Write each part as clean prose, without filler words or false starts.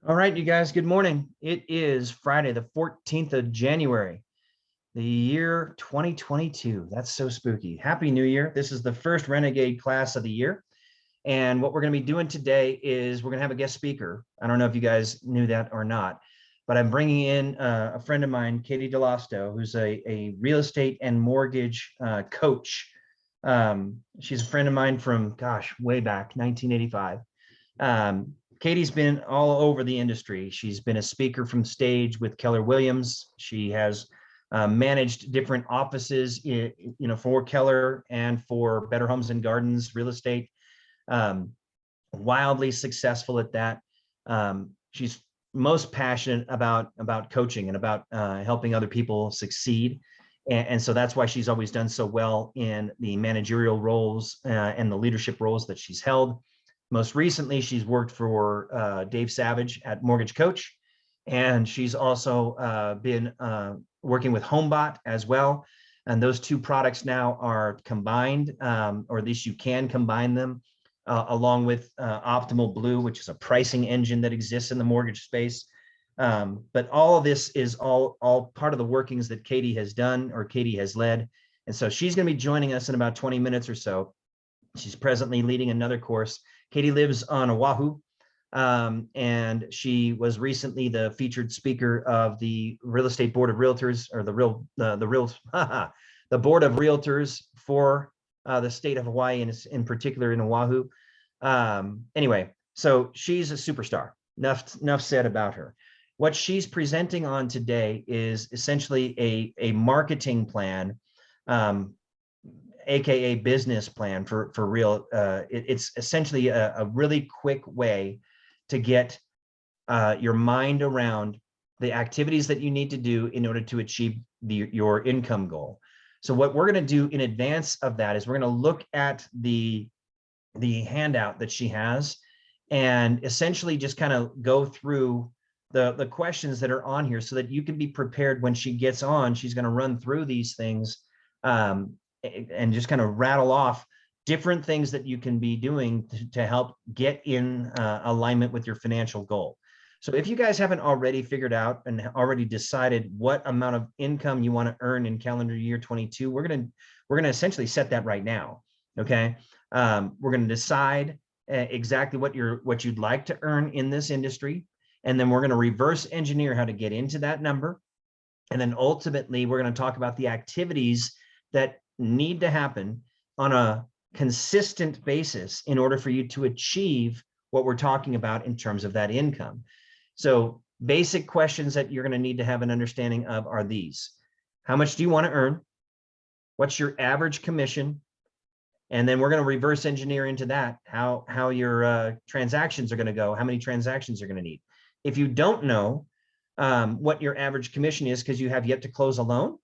All right, you guys, good morning. It is Friday, the 14th of January, the year 2022. That's so spooky. Happy New Year. This is the first Renegade class of the year. And what we're going to be doing today is we're going to have a guest speaker. I don't know if you guys knew that or not, but I'm bringing in a friend of mine, Katey Dallosto, who's a real estate and mortgage coach. She's a friend of mine from, gosh, way back, 1985. Katey's been all over the industry. She's been a speaker from stage with Keller Williams. She has managed different offices, for Keller and for Better Homes and Gardens Real Estate. Wildly successful at that. She's most passionate about coaching and about helping other people succeed. And so that's why she's always done so well in the managerial roles and the leadership roles that she's held. Most recently, she's worked for Dave Savage at Mortgage Coach, and she's also been working with HomeBot as well. And those two products now are combined, or at least you can combine them, along with Optimal Blue, which is a pricing engine that exists in the mortgage space. But all of this is all part of the workings that Katey has done or Katey has led. And so she's going to be joining us in about 20 minutes or so. She's presently leading another course. Katey lives on Oahu, and she was recently the featured speaker of the Real Estate Board of Realtors, or the Board of Realtors for the state of Hawaii, and in particular in Oahu. Anyway, so she's a superstar. Enough said about her. What she's presenting on today is essentially a marketing plan, AKA business plan for real. It's essentially a really quick way to get your mind around the activities that you need to do in order to achieve your income goal. So what we're going to do in advance of that is we're going to look at the handout that she has and essentially just kind of go through the questions that are on here so that you can be prepared when she gets on. She's going to run through these things and just kind of rattle off different things that you can be doing to help get in alignment with your financial goal. So if you guys haven't already figured out and already decided what amount of income you want to earn in calendar year 22, we're gonna essentially set that right now. Okay, we're gonna decide exactly what you'd like to earn in this industry, and then we're gonna reverse engineer how to get into that number, and then ultimately we're gonna talk about the activities that need to happen on a consistent basis in order for you to achieve what we're talking about in terms of that income. So basic questions that you're going to need to have an understanding of are these: how much do you want to earn? What's your average commission? And then we're going to reverse engineer into that how your transactions are going to go, how many transactions you're going to need. If you don't know what your average commission is because you have yet to close a loan,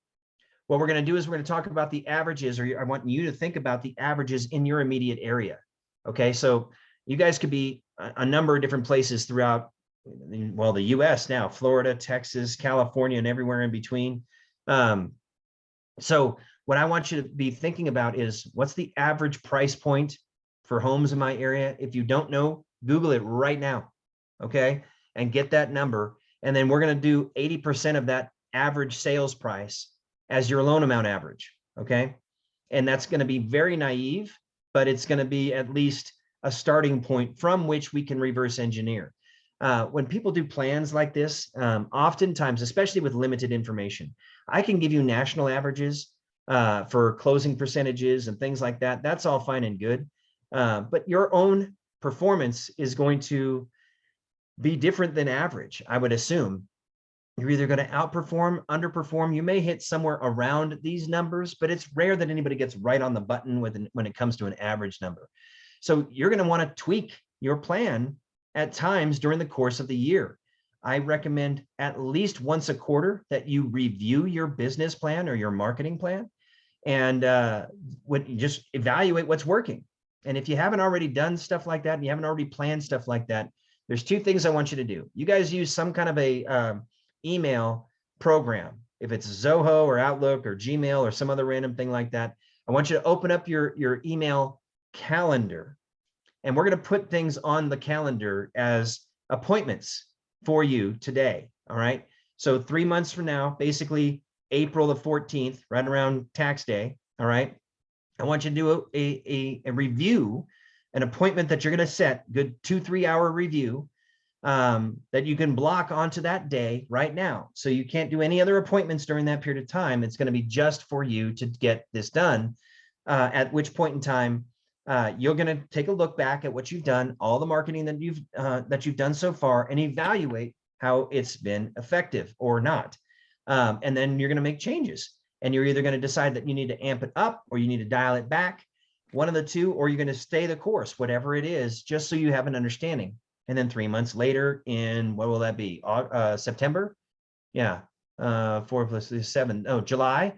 what we're going to do is we're going to talk about the averages, or I want you to think about the averages in your immediate area. Okay, so you guys could be a number of different places throughout, well, the US now, Florida, Texas, California, and everywhere in between. So what I want you to be thinking about is, what's the average price point for homes in my area? If you don't know, Google it right now, okay, and get that number. And then we're going to do 80% of that average sales price as your loan amount average, okay? And that's going to be very naive, but it's going to be at least a starting point from which we can reverse engineer. When people do plans like this, oftentimes, especially with limited information, I can give you national averages for closing percentages and things like that. That's all fine and good. But your own performance is going to be different than average, I would assume. You're either going to outperform, underperform. You may hit somewhere around these numbers, but it's rare that anybody gets right on the button when it comes to an average number. So you're going to want to tweak your plan at times during the course of the year. I recommend at least once a quarter that you review your business plan or your marketing plan and just evaluate what's working. And if you haven't already done stuff like that, and you haven't already planned stuff like that, there's two things I want you to do. You guys use some kind of a email program. If it's Zoho or Outlook or Gmail or some other random thing like that, I want you to open up your email calendar, and we're going to put things on the calendar as appointments for you today. All right. So 3 months from now, basically April the 14th, right around tax day. All right. I want you to do a review, an appointment that you're going to set, good 2-3 hour review that you can block onto that day right now. So you can't do any other appointments during that period of time. It's going to be just for you to get this done. At which point in time, you're going to take a look back at what you've done, all the marketing that you've done so far, and evaluate how it's been effective or not. And then you're going to make changes. And you're either going to decide that you need to amp it up or you need to dial it back, one of the two, or you're going to stay the course, whatever it is, just so you have an understanding. And then 3 months later, in what will that be? September? Yeah, 4 + 7. Oh, July.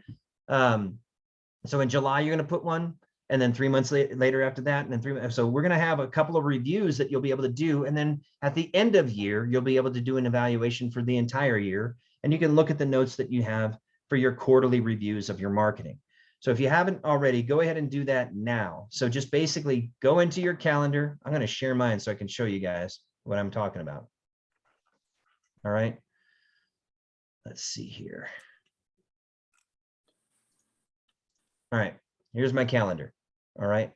So in July, you're going to put one, and then 3 months later after that, and then 3 months. So we're going to have a couple of reviews that you'll be able to do. And then at the end of year, you'll be able to do an evaluation for the entire year. And you can look at the notes that you have for your quarterly reviews of your marketing. So if you haven't already, go ahead and do that now. So just basically go into your calendar. I'm going to share mine so I can show you guys what I'm talking about. All right. Let's see here. All right. Here's my calendar. All right.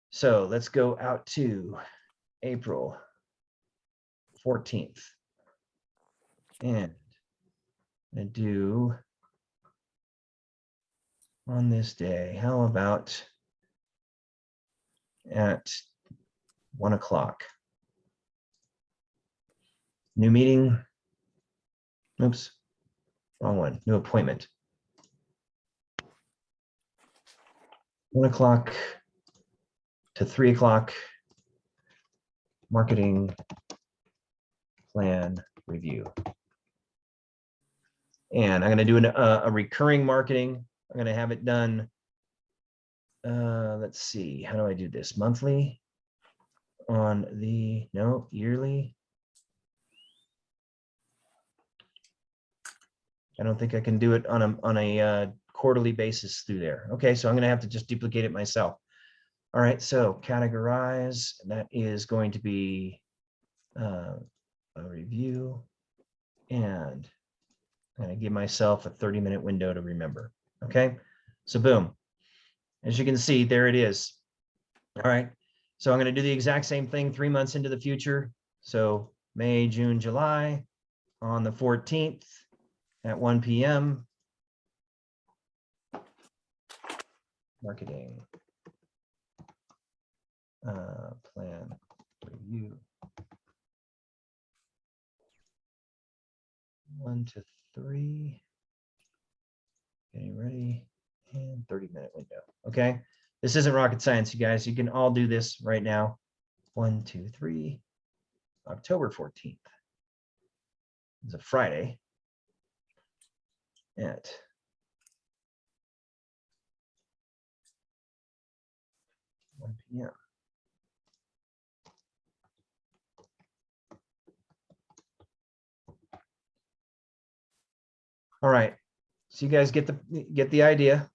So let's go out to April 14th. And I do on this day, how about at 1 o'clock? New meeting. Oops, wrong one. New appointment. 1 o'clock to 3 o'clock. Marketing plan review. And I'm going to do a recurring marketing. I'm going to have it done. Let's see. How do I do this? Monthly? On the, no, yearly? I don't think I can do it on a quarterly basis through there. Okay, so I'm going to have to just duplicate it myself. All right, so categorize. That is going to be a review, and I'm going to give myself a 30-minute window to remember. Okay, so boom. As you can see, there it is. All right, so I'm going to do the exact same thing 3 months into the future. So May, June, July on the 14th at 1 p.m. Marketing plan review. 1 to 3. Getting ready, and 30-minute window. Okay, this isn't rocket science, you guys. You can all do this right now. 1, 2, 3. October 14th. It's a Friday at 1 p.m. All right, so you guys get the idea.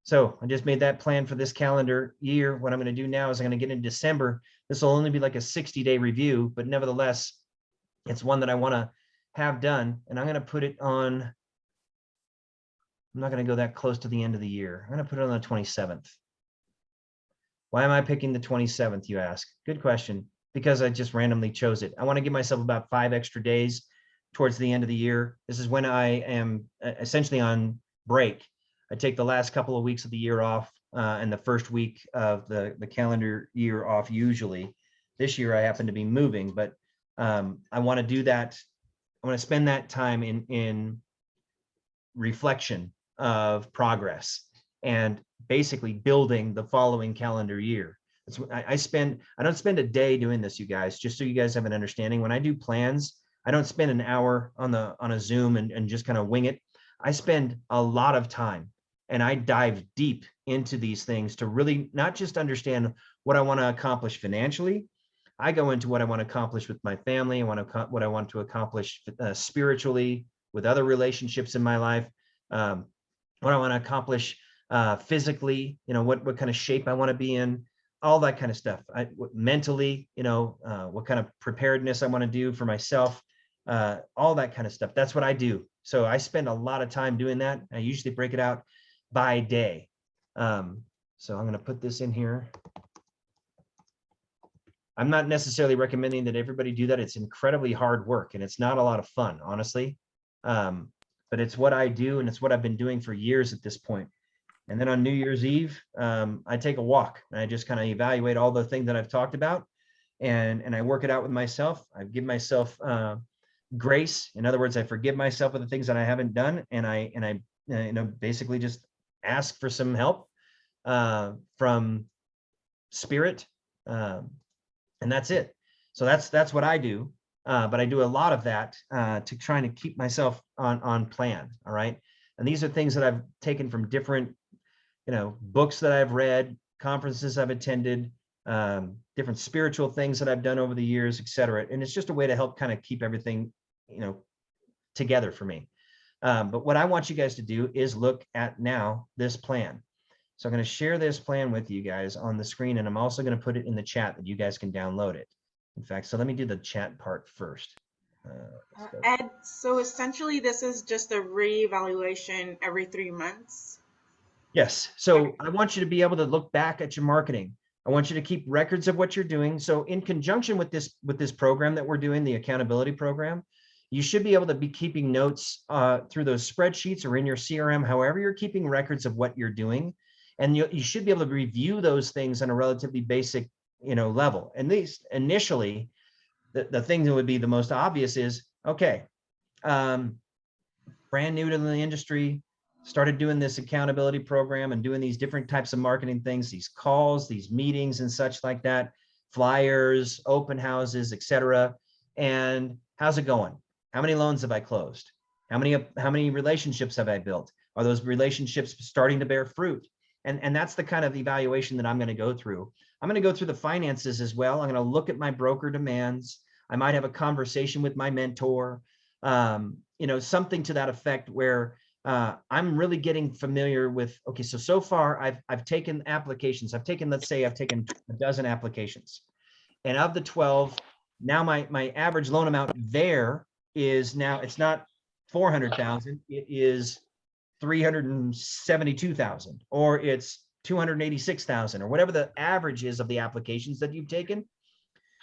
So I just made that plan for this calendar year. What I'm going to do now is I'm going to get in December. This will only be like a 60-day review, but nevertheless, it's one that I want to have done. And I'm going to put it on, I'm not going to go that close to the end of the year. I'm going to put it on the 27th. Why am I picking the 27th, you ask? Good question. Because I just randomly chose it. I want to give myself about 5 extra days towards the end of the year. This is when I am essentially on break. I take the last couple of weeks of the year off and the first week of the calendar year off usually. This year I happen to be moving, but I want to do that. I want to spend that time in reflection of progress and basically building the following calendar year. I don't spend a day doing this, you guys, just so you guys have an understanding. When I do plans, I don't spend an hour on a Zoom and just kind of wing it. I spend a lot of time and I dive deep into these things to really not just understand what I want to accomplish financially. I go into what I want to accomplish with my family. What I want to accomplish spiritually, with other relationships in my life, what I want to accomplish physically, what kind of shape I want to be in, all that kind of stuff. Mentally, what kind of preparedness I want to do for myself, all that kind of stuff. That's what I do. So I spend a lot of time doing that. I usually break it out by day. So I'm going to put this in here. I'm not necessarily recommending that everybody do that. It's incredibly hard work and it's not a lot of fun, honestly. But it's what I do and it's what I've been doing for years at this point. And then on New Year's Eve, I take a walk and I just kind of evaluate all the things that I've talked about, and I work it out with myself. I give myself grace. In other words, I forgive myself for the things that I haven't done, and I basically just ask for some help from spirit, and that's it. So that's what I do. But I do a lot of that to trying to keep myself on plan. All right, and these are things that I've taken from different books that I've read, conferences I've attended, different spiritual things that I've done over the years, et cetera. And it's just a way to help kind of keep everything, together for me. But what I want you guys to do is look at now this plan. So I'm going to share this plan with you guys on the screen, and I'm also going to put it in the chat that you guys can download it. In fact, so let me do the chat part first. Ed, so essentially this is just a reevaluation every 3 months? Yes. So I want you to be able to look back at your marketing. I want you to keep records of what you're doing. So in conjunction with this program that we're doing, the accountability program, you should be able to be keeping notes through those spreadsheets or in your CRM, however you're keeping records of what you're doing. And you should be able to review those things on a relatively basic, level. And these initially, the thing that would be the most obvious is, okay, brand new to the industry, started doing this accountability program and doing these different types of marketing things, these calls, these meetings and such like that, flyers, open houses, etc. And how's it going? How many loans have I closed? How many relationships have I built? Are those relationships starting to bear fruit? And that's the kind of evaluation that I'm going to go through. I'm going to go through the finances as well. I'm going to look at my broker demands. I might have a conversation with my mentor, something to that effect where I'm really getting familiar with, okay, so far I've taken applications. Let's say I've taken a dozen applications, and of the 12, now my average loan amount there is now, it's not 400,000, it is 372,000, or it's 286,000, or whatever the average is of the applications that you've taken.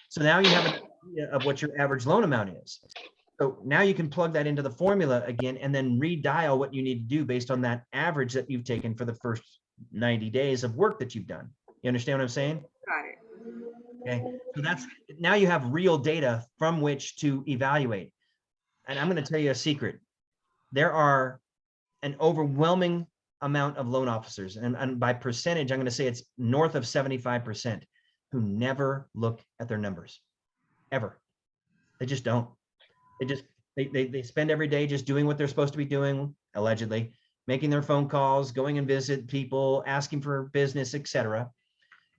So now you have an idea of what your average loan amount is. So now you can plug that into the formula again and then redial what you need to do based on that average that you've taken for the first 90 days of work that you've done. You understand what I'm saying? Got it. Okay. So that's, now you have real data from which to evaluate. And I'm going to tell you a secret. There are an overwhelming amount of loan officers, and by percentage, I'm going to say it's north of 75%, who never look at their numbers, ever. They just don't. They spend every day just doing what they're supposed to be doing, allegedly, making their phone calls, going and visit people, asking for business, etc.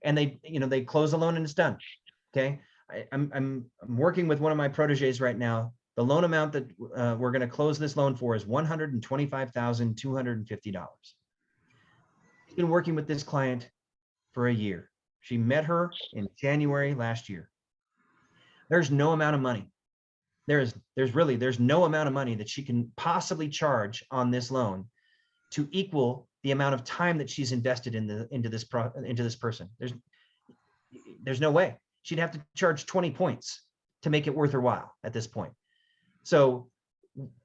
And they close a loan and it's done. Okay. I'm working with one of my proteges right now. The loan amount that we're going to close this loan for is $125,250. She's been working with this client for a year. She met her in January last year. There's no amount of money. There's no amount of money that she can possibly charge on this loan to equal the amount of time that she's invested into this person. There's no way. She'd have to charge 20 points to make it worth her while at this point. So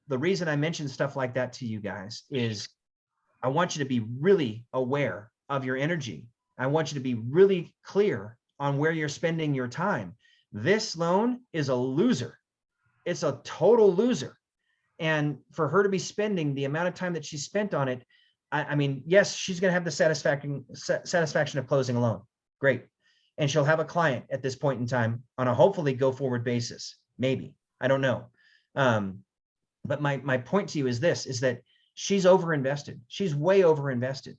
the reason I mention stuff like that to you guys is I want you to be really aware of your energy. I want you to be really clear on where you're spending your time. This loan is a loser. It's a total loser. And for her to be spending the amount of time that she spent on it, I mean, yes, she's going to have the satisfaction of closing a loan. Great. And she'll have a client at this point in time on a hopefully go forward basis. Maybe, I don't know. But my point to you is this, is that she's overinvested. She's way overinvested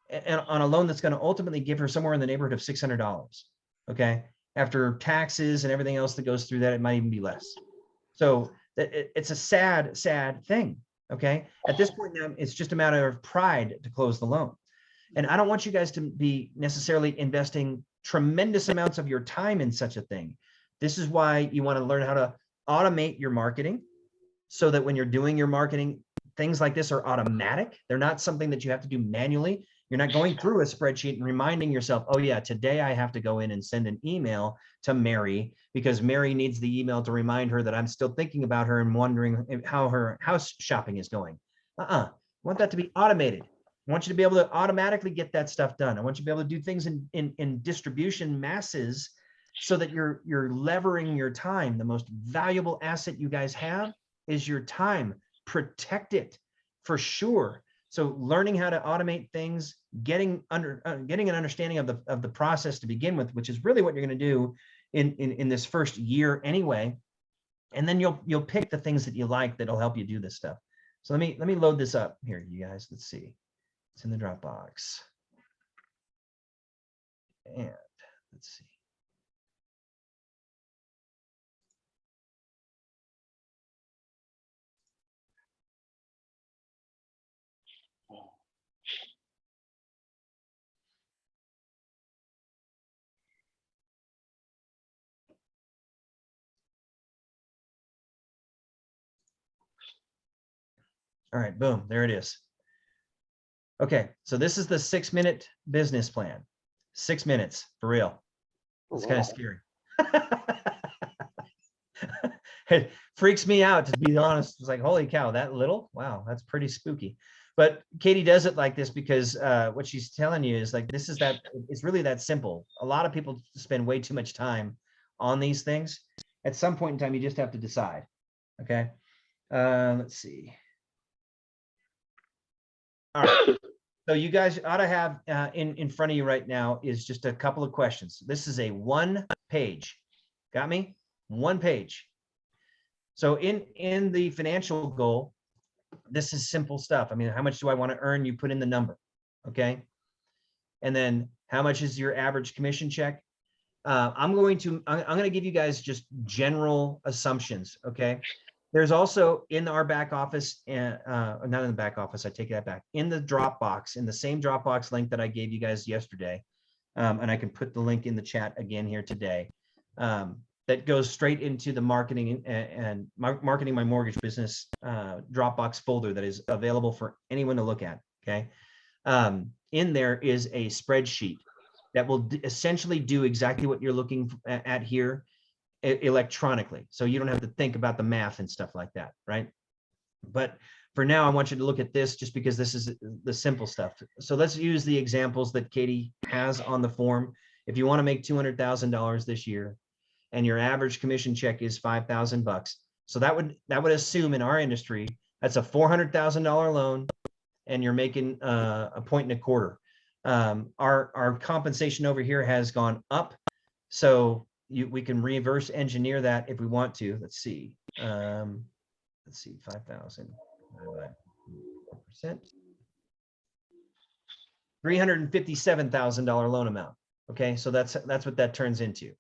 and on a loan that's going to ultimately give her somewhere in the neighborhood of $600. Okay. After taxes and everything else that goes through that, it might even be less. So it's a sad, sad thing. Okay. At this point now, it's just a matter of pride to close the loan. And I don't want you guys to be necessarily investing tremendous amounts of your time in such a thing. This is why you want to learn how to automate your marketing, so that when you're doing your marketing, things like this are automatic. They're not something that you have to do manually. You're not going through a spreadsheet and reminding yourself, oh yeah, today I have to go in and send an email to Mary because Mary needs the email to remind her that I'm still thinking about her and wondering how her house shopping is going. I want that to be automated. I want you to be able to automatically get that stuff done. I want you to be able to do things in distribution masses so that you're levering your time. The most valuable asset you guys have is your time. Protect it for sure. So learning how to automate things, getting an understanding of the process to begin with, which is really what you're going to do in this first year anyway. And then you'll pick the things that you like that'll help you do this stuff. So let me load this up here, you guys. Let's see. It's in the Dropbox. And let's see. All right, boom, there it is. Okay, so this is the 6-minute business plan. 6 minutes, for real. It's kind of scary. It freaks me out, to be honest. It's like, holy cow, that little? Wow, that's pretty spooky. But Katey does it like this because what she's telling you is like, it's really that simple. A lot of people spend way too much time on these things. At some point in time, you just have to decide. Okay, let's see. All right. So you guys ought to have in front of you right now is just a couple of questions. This is a 1 page. Got me? 1 page. So in the financial goal, this is simple stuff. I mean, how much do I want to earn? You put in the number, okay? And then how much is your average commission check? I'm going to give you guys just general assumptions, okay? There's also in our back office, not in the back office, I take that back, in the Dropbox, in the same Dropbox link that I gave you guys yesterday, and I can put the link in the chat again here today, that goes straight into the marketing and marketing my mortgage business Dropbox folder that is available for anyone to look at, okay? In there is a spreadsheet that will essentially do exactly what you're looking at here, electronically. So you don't have to think about the math and stuff like that, right? But for now, I want you to look at this just because this is the simple stuff. So let's use the examples that Katey has on the form. If you want to make $200,000 this year and your average commission check is $5,000, so that would assume in our industry, that's a $400,000 loan and you're making a 1.25. Our compensation over here has gone up. So we can reverse engineer that if we want to. Let's see. 5,000 4%. $357,000 loan amount. Okay, so that's what that turns into.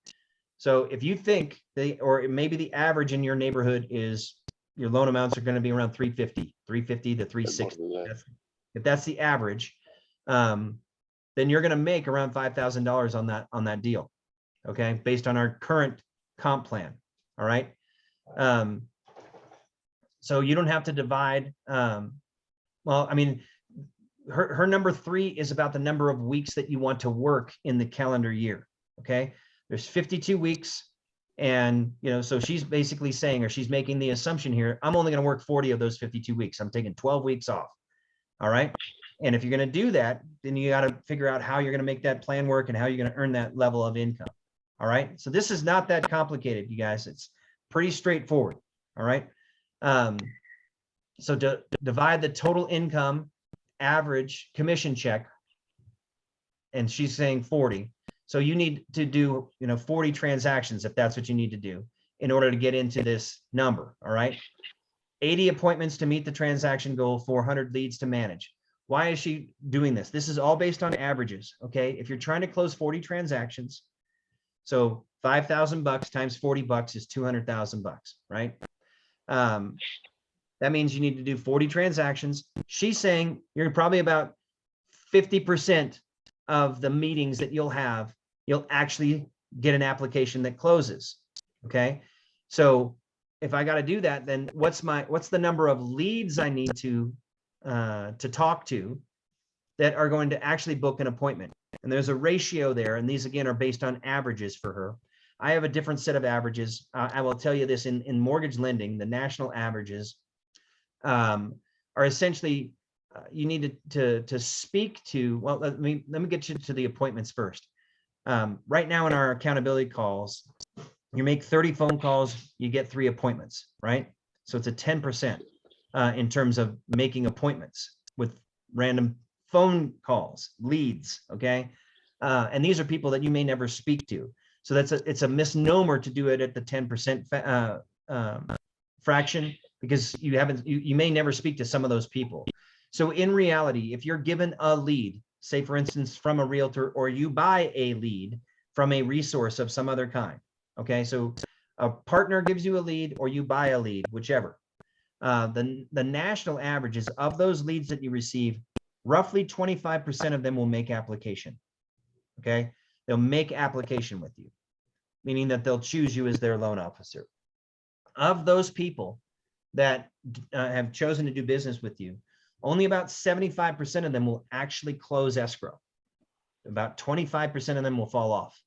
So if you think or maybe the average in your neighborhood is your loan amounts are going to be around 350 to 360. If that's the average, then you're going to make around $5,000 on that deal. Okay, based on our current comp plan. All right. So you don't have to divide. Well, I mean, her number 3 is about the number of weeks that you want to work in the calendar year. Okay, there's 52 weeks. And, so she's basically saying, or she's making the assumption here, I'm only going to work 40 of those 52 weeks. I'm taking 12 weeks off. All right. And if you're going to do that, then you got to figure out how you're going to make that plan work and how you're going to earn that level of income. All right. So this is not that complicated, you guys. It's pretty straightforward. All right. So to divide the total income average commission check, and she's saying 40. So you need to do, 40 transactions if that's what you need to do in order to get into this number. All right. 80 appointments to meet the transaction goal, 400 leads to manage. Why is she doing this? This is all based on averages. Okay. If you're trying to close 40 transactions, so $5,000 times $40 is $200,000, right? That means you need to do 40 transactions. She's saying you're probably about 50% of the meetings that you'll have you'll actually get an application that closes. Okay. So if I got to do that, then what's the number of leads I need to talk to that are going to actually book an appointment? And there's a ratio there. And these, again, are based on averages for her. I have a different set of averages. I will tell you this, in mortgage lending, the national averages are essentially, you need to speak to, well, let me get you to the appointments first. Right now in our accountability calls, you make 30 phone calls, you get 3 appointments, right? So it's a 10% in terms of making appointments with random phone calls, leads, okay? And these are people that you may never speak to. So it's a misnomer to do it at the 10% fraction, because you may never speak to some of those people. So in reality, if you're given a lead, say for instance, from a realtor, or you buy a lead from a resource of some other kind, okay? So a partner gives you a lead, or you buy a lead, whichever. The national averages of those leads that you receive, roughly 25% of them will make application, okay? They'll make application with you, meaning that they'll choose you as their loan officer. Of those people that have chosen to do business with you, only about 75% of them will actually close escrow. About 25% of them will fall off.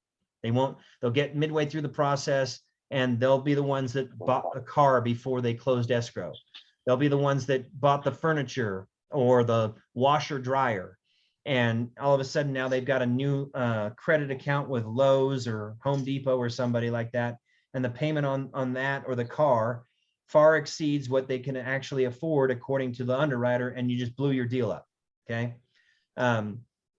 They'll get midway through the process, and they'll be the ones that bought a car before they closed escrow. They'll be the ones that bought the furniture or the washer dryer. And all of a sudden now they've got a new credit account with Lowe's or Home Depot or somebody like that. And the payment on that or the car far exceeds what they can actually afford according to the underwriter, and you just blew your deal up, okay?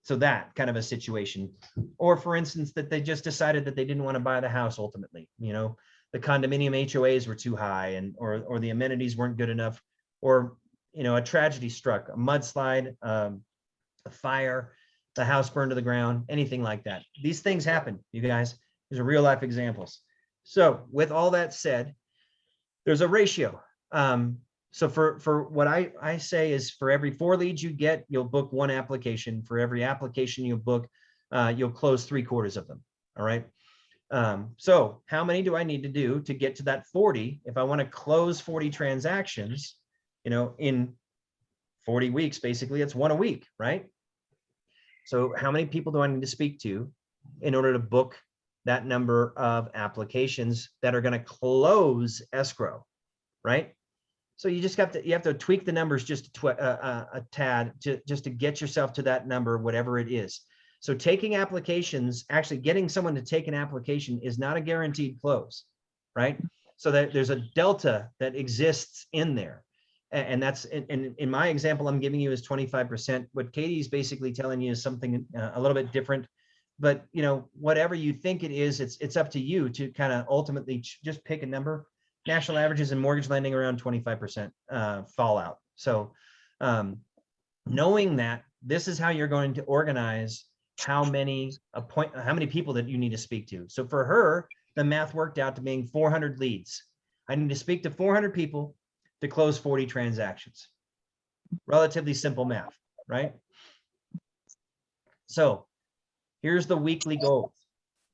So that kind of a situation. Or for instance, that they just decided that they didn't want to buy the house ultimately. You know, the condominium HOAs were too high, or the amenities weren't good enough, or, you know, a tragedy struck, a mudslide, a fire, the house burned to the ground, anything like that. These things happen, you guys. These are real life examples. So with all that said, there's a ratio. So for what I say is, for every 4 leads you get, you'll book 1 application. For every application you book, you'll close 3/4 of them. All right. So how many do I need to do to get to that 40? If I want to close 40 transactions, you know, in 40 weeks, basically it's 1 a week, right? So how many people do I need to speak to in order to book that number of applications that are going to close escrow, right? So you have to tweak the numbers just a tad just to get yourself to that number, whatever it is. So taking applications, actually getting someone to take an application, is not a guaranteed close, right? So that there's a delta that exists in there. And that's, in my example I'm giving you is 25%. What Katey's basically telling you is something a little bit different. But, you know, whatever you think it is, it's up to you to kind of ultimately just pick a number. National averages in mortgage lending around 25% fallout. So knowing that, this is how you're going to organize how many people that you need to speak to. So for her, the math worked out to being 400 leads. I need to speak to 400 people to close 40 transactions. Relatively simple math, right? So here's the weekly goals,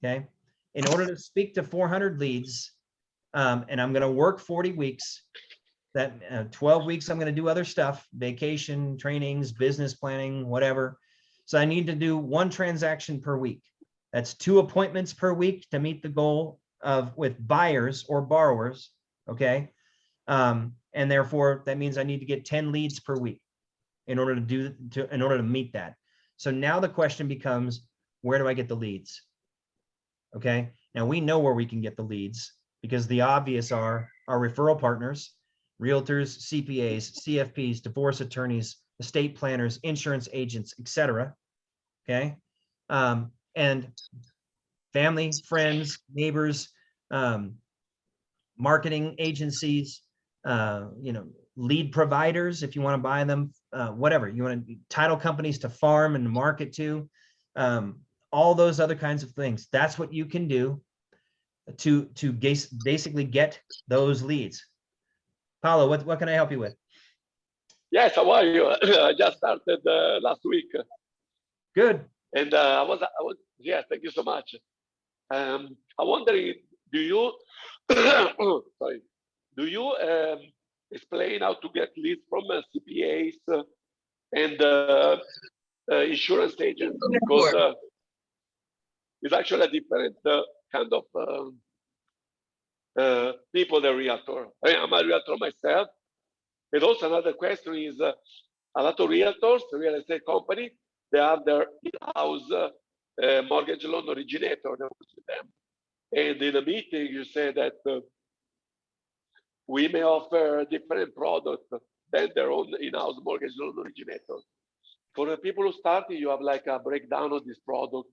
okay? In order to speak to 400 leads, and I'm going to work 40 weeks, that 12 weeks, I'm going to do other stuff, vacation, trainings, business planning, whatever. So I need to do 1 transaction per week. That's 2 appointments per week to meet the goal with buyers or borrowers, okay? And therefore that means I need to get 10 leads per week in order to meet that. So now the question becomes, where do I get the leads? Okay, now we know where we can get the leads, because the obvious are our referral partners, realtors, CPAs, CFPs, divorce attorneys, estate planners, insurance agents, etc. Okay, and family, friends, neighbors, marketing agencies, you know, lead providers if you want to buy them, whatever you want to, title companies to farm and market to, all those other kinds of things. That's what you can do to basically get those leads. Paulo, what can I help you with? Yes, how are you? I just started last week. Good. And yeah, thank you so much. I'm wondering, do you, sorry, do you explain how to get leads from CPAs and insurance agents? Because it's actually a different kind of people, the realtor. I'm a realtor myself. And also another question is, a lot of realtors, real estate company, they have their in-house mortgage loan originator with them. And in a meeting, you say that we may offer different products than their own in-house mortgage loan originator. For the people who started, you have like a breakdown of this product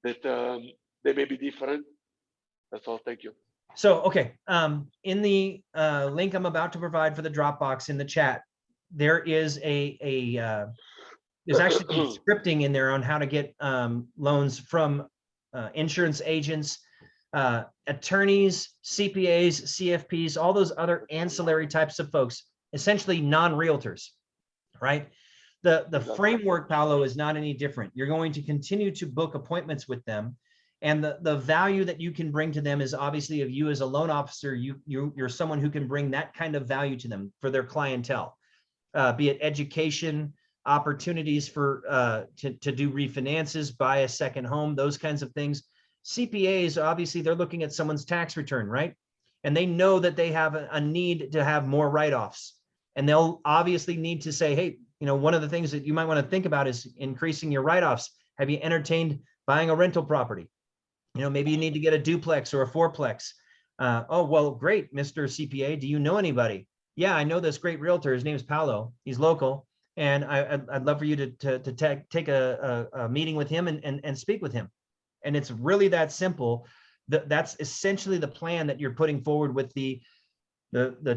that they may be different. That's all. Thank you. So, okay, in the link I'm about to provide for the Dropbox in the chat, there is there's actually scripting in there on how to get loans from insurance agents, attorneys, CPAs, CFPs, all those other ancillary types of folks, essentially non-realtors, right? The framework, Paolo, is not any different. You're going to continue to book appointments with them. And the value that you can bring to them is obviously of you as a loan officer, you're someone who can bring that kind of value to them for their clientele, be it education, opportunities for to do refinances, buy a second home, those kinds of things. CPAs, obviously, they're looking at someone's tax return, right? And they know that they have a need to have more write-offs. And they'll obviously need to say, hey, you know, one of the things that you might want to think about is increasing your write-offs. Have you entertained buying a rental property? You know, maybe you need to get a duplex or a fourplex. Oh, well, great, Mr. CPA. Do you know anybody? Yeah, I know this great realtor. His name is Paolo. He's local. And I'd love for you to take a meeting with him and speak with him. And it's really that simple. That's essentially the plan that you're putting forward with the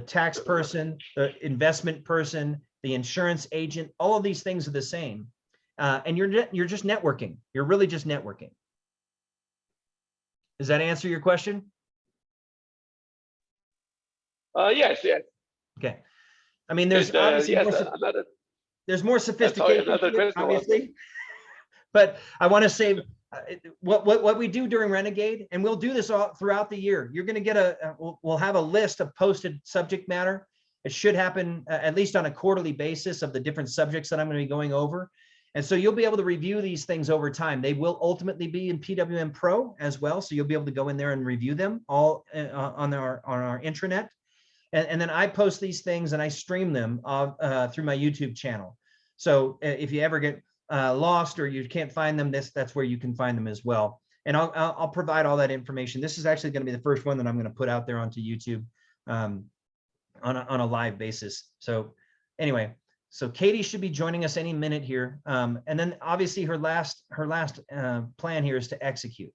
tax person, the investment person, the insurance agent. All of these things are the same. And you're just networking. You're really just networking. Does that answer your question? Yes. Okay. I mean, there's obviously there's more sophistication, obviously. But I want to say what we do during Renegade, and we'll do this all throughout the year. You're going to get we'll have a list of posted subject matter. It should happen at least on a quarterly basis of the different subjects that I'm going to be going over. And so you'll be able to review these things over time. They will ultimately be in PWM Pro as well. So you'll be able to go in there and review them all on our intranet. And then I post these things and I stream them through my YouTube channel. So if you ever get lost or you can't find them, that's where you can find them as well. And I'll provide all that information. This is actually going to be the first one that I'm going to put out there onto YouTube on a live basis. So anyway, so Katey should be joining us any minute here. And then obviously her last plan here is to execute.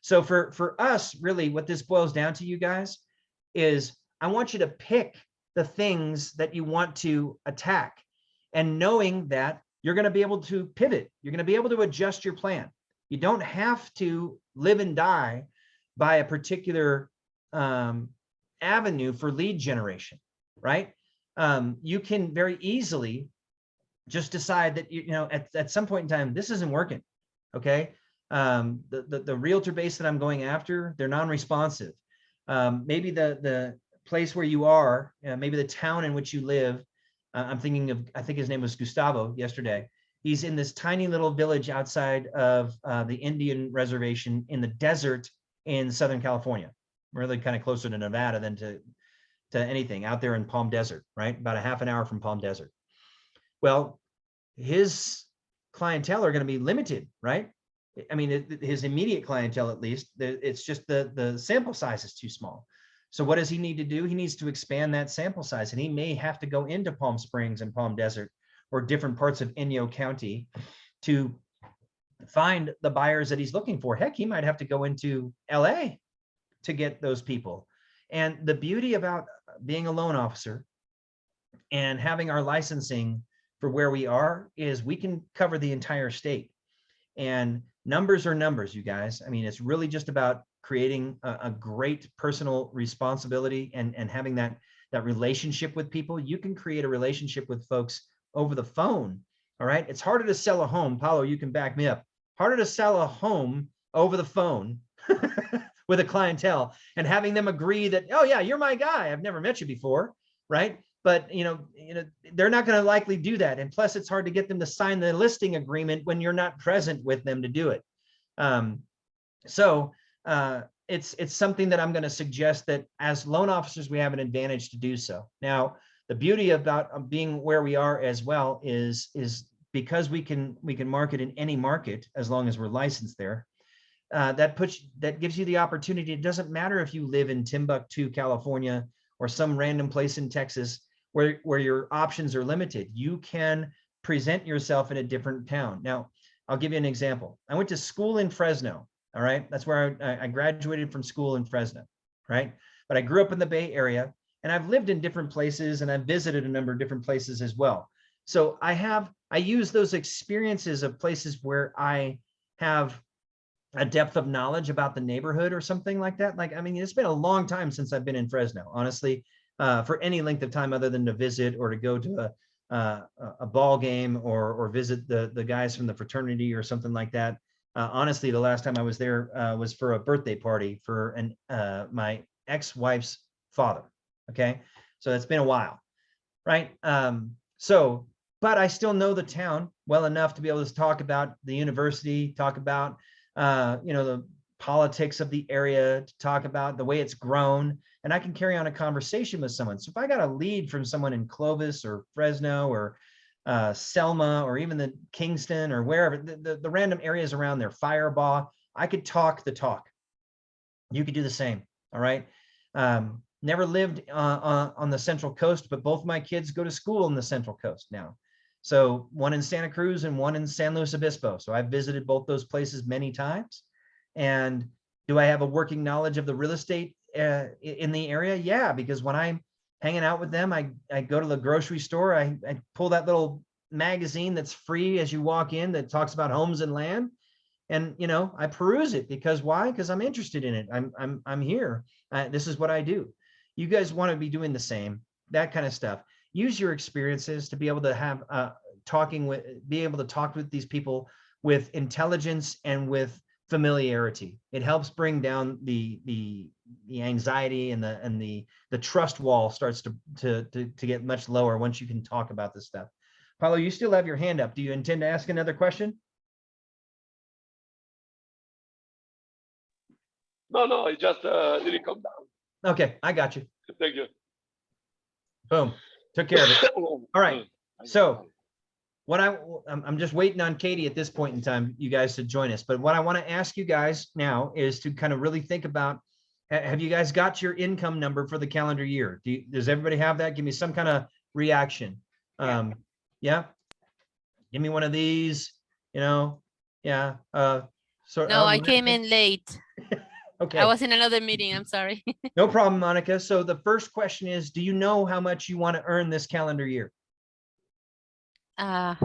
So for us, really what this boils down to, you guys, is I want you to pick the things that you want to attack, and knowing that you're going to be able to pivot. You're going to be able to adjust your plan. You don't have to live and die by a particular avenue for lead generation, right? You can very easily just decide that, you know, at some point in time, this isn't working, okay? The realtor base that I'm going after, they're non-responsive. Maybe the place where you are, maybe the town in which you live, I'm thinking of, I think his name was Gustavo yesterday. He's in this tiny little village outside of the Indian reservation in the desert in Southern California, really kind of closer to Nevada than to anything, out there in Palm Desert, right? About a half an hour from Palm Desert. Well, his clientele are going to be limited, right? I mean, his immediate clientele, at least, it's just the sample size is too small. So what does he need to do? He needs to expand that sample size, and he may have to go into Palm Springs and Palm Desert or different parts of Inyo County to find the buyers that he's looking for. Heck, he might have to go into LA to get those people. And the beauty about being a loan officer and having our licensing for where we are is we can cover the entire state. And numbers are numbers, you guys. I mean, it's really just about creating a great personal responsibility and having that relationship with people. You can create a relationship with folks over the phone. All right. It's harder to sell a home. Paolo, you can back me up. harder to sell a home over the phone with a clientele and having them agree that, oh yeah, you're my guy. I've never met you before, right? But they're not going to likely do that. And plus, it's hard to get them to sign the listing agreement when you're not present with them to do it. It's something that I'm going to suggest that as loan officers, we have an advantage to do so. Now, the beauty about being where we are as well is because we can market in any market as long as we're licensed there. That gives you the opportunity. It doesn't matter if you live in Timbuktu, California, or some random place in Texas where your options are limited. You can present yourself in a different town. Now, I'll give you an example. I went to school in Fresno. All right, that's where I graduated from school in Fresno, right? But I grew up in the Bay Area, and I've lived in different places, and I've visited a number of different places as well. So I use those experiences of places where I have a depth of knowledge about the neighborhood or something like that. Like, I mean, it's been a long time since I've been in Fresno, honestly, for any length of time other than to visit or to go to a ball game or visit the guys from the fraternity or something like that. Honestly, the last time I was there was for a birthday party for my ex-wife's father. Okay, so it's been a while, right? But I still know the town well enough to be able to talk about the university, talk about the politics of the area, to talk about the way it's grown, and I can carry on a conversation with someone. So if I got a lead from someone in Clovis or Fresno or Selma or even the Kingston or wherever, the random areas around there, Firebaugh, I could talk the talk. You could do the same. All right. Never lived on the Central Coast, but both my kids go to school in the Central Coast now. So one in Santa Cruz and one in San Luis Obispo. So I've visited both those places many times. And do I have a working knowledge of the real estate in the area? Yeah, because when I'm hanging out with them, I go to the grocery store, I pull that little magazine that's free as you walk in that talks about homes and land. And, I peruse it because why? Because I'm interested in it. I'm here. This is what I do. You guys want to be doing the same, that kind of stuff. Use your experiences to be able to have be able to talk with these people with intelligence and with familiarity. It helps bring down the anxiety and the trust wall starts to get much lower once you can talk about this stuff. Paulo, you still have your hand up. Do you intend to ask another question? No, it just didn't come down. Okay, I got you. Thank you. Boom, took care of it. All right, so what I'm just waiting on Katey at this point in time, you guys to join us. But what I want to ask you guys now is to kind of really think about, have you guys got your income number for the calendar year? Does everybody have that? Give me some kind of reaction. Yeah. Give me one of these, yeah. No, I came in late. Okay. I was in another meeting. I'm sorry. No problem, Monica. So the first question is, do you know how much you want to earn this calendar year? I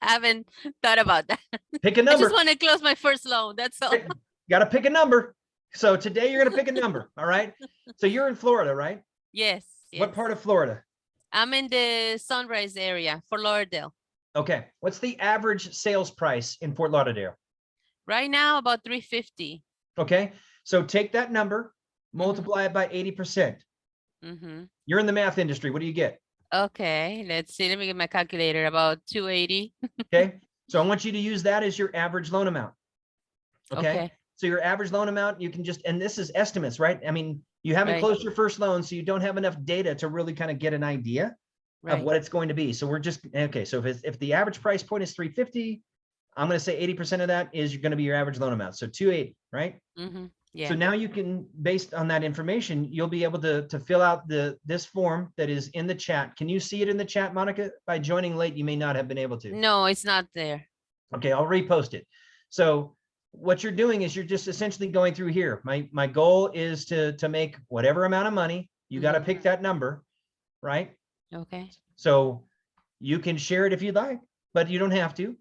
haven't thought about that. Pick a number. I just want to close my first loan. That's all. Got to pick a number. So today you're going to pick a number. All right. So you're in Florida, right? Yes. What part of Florida? I'm in the Sunrise area for Lauderdale. Okay. What's the average sales price in Fort Lauderdale? Right now, about 350. Okay. So take that number, multiply it by 80%. You're in the math industry. What do you get? Okay. Let's see. Let me get my calculator. About 280. Okay. So I want you to use that as your average loan amount. Okay. So your average loan amount, you can just, and this is estimates, right? I mean, you haven't closed your first loan, so you don't have enough data to really kind of get an idea of what it's going to be. So we're just, okay. So if the average price point is 350, I'm going to say 80% of that is going to be your average loan amount. So 280, right? Yeah. So now you can, based on that information, you'll be able to fill out this form that is in the chat. Can you see it in the chat, Monica? By joining late, you may not have been able to. No, it's not there. Okay, I'll repost it. So what you're doing is you're just essentially going through here. My goal is to make whatever amount of money. You got to pick that number, right? Okay. So you can share it if you'd like, but you don't have to.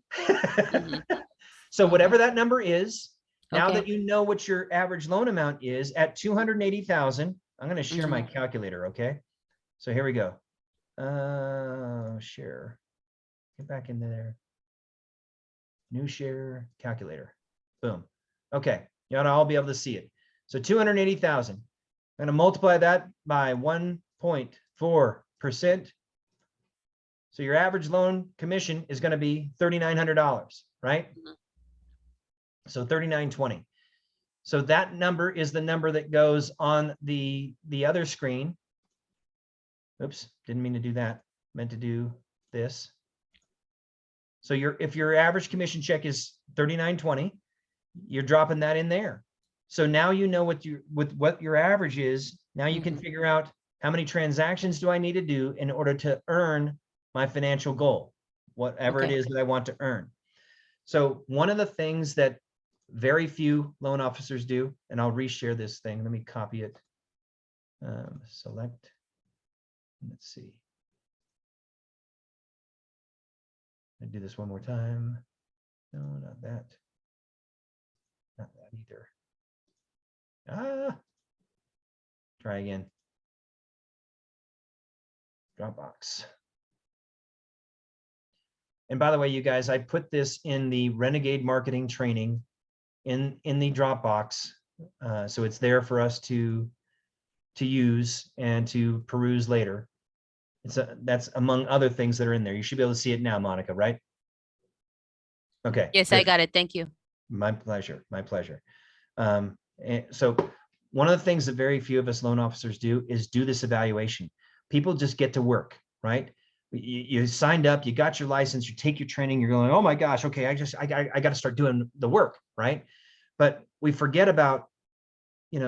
So whatever that number is, now that you know what your average loan amount is at 280,000, I'm going to share my calculator. Okay. So here we go. Share. Get back into there. new share calculator. Boom. Okay, you ought to all be able to see it. So 280,000. I'm going to multiply that by 1.4%. So your average loan commission is going to be $3,900, right? So 3,920. So that number is the number that goes on the other screen. Oops, didn't mean to do that. Meant to do this. So if your average commission check is 3,920, you're dropping that in there. So now you know what your average is. Now you can figure out how many transactions do I need to do in order to earn my financial goal, whatever it is that I want to earn. So one of the things that very few loan officers do, and I'll reshare this thing. Let me copy it. Select. Let's see. I'll do this one more time. No, not that. Not that either. Try again. Dropbox. And by the way, you guys, I put this in the Renegade marketing training in the Dropbox. So it's there for us to use and to peruse later. That's among other things that are in there. You should be able to see it now, Monica, right? Okay. Yes, good. I got it. Thank you. My pleasure. My pleasure. And so one of the things that very few of us loan officers do is do this evaluation. People just get to work, right? You signed up, you got your license, you take your training, you're going, oh my gosh, okay, I got to start doing the work, right? But we forget about,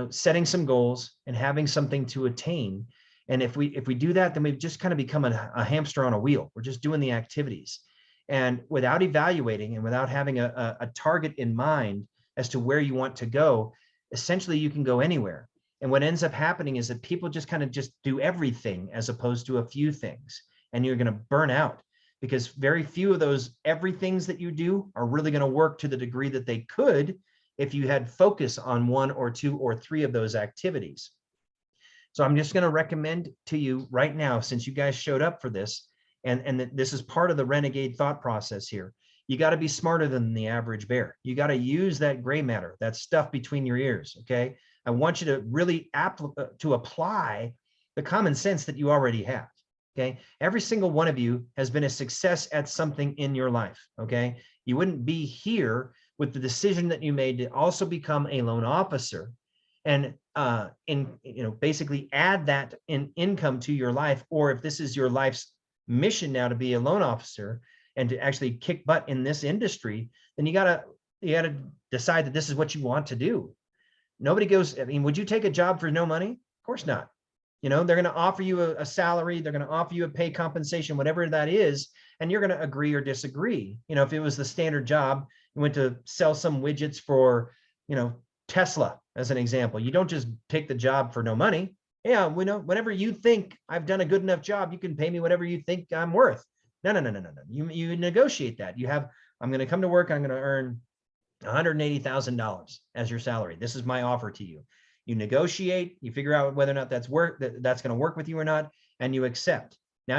setting some goals and having something to attain. And if we do that, then we've just kind of become a hamster on a wheel. We're just doing the activities. And without evaluating and without having a target in mind as to where you want to go, essentially you can go anywhere. And what ends up happening is that people just kind of just do everything as opposed to a few things. And you're going to burn out because very few of those everythings that you do are really going to work to the degree that they could if you had focus on one or two or three of those activities. So I'm just going to recommend to you right now, since you guys showed up for this, and this is part of the Renegade thought process here, you got to be smarter than the average bear. You got to use that gray matter, that stuff between your ears, okay? I want you to really apply the common sense that you already have. Okay, every single one of you has been a success at something in your life. Okay, you wouldn't be here with the decision that you made to also become a loan officer and basically add that in income to your life. Or if this is your life's mission now to be a loan officer and to actually kick butt in this industry, then you gotta decide that this is what you want to do. Nobody goes, I mean, would you take a job for no money? Of course not. They're going to offer you a salary. They're going to offer you a pay compensation, whatever that is. And you're going to agree or disagree. If it was the standard job, you went to sell some widgets for, Tesla as an example. You don't just take the job for no money. Yeah, whenever you think I've done a good enough job, you can pay me whatever you think I'm worth. No. You negotiate that. I'm going to come to work. I'm going to earn $180,000 as your salary. This is my offer to you. You negotiate, you figure out whether or not that's going to work with you or not, and you accept. Now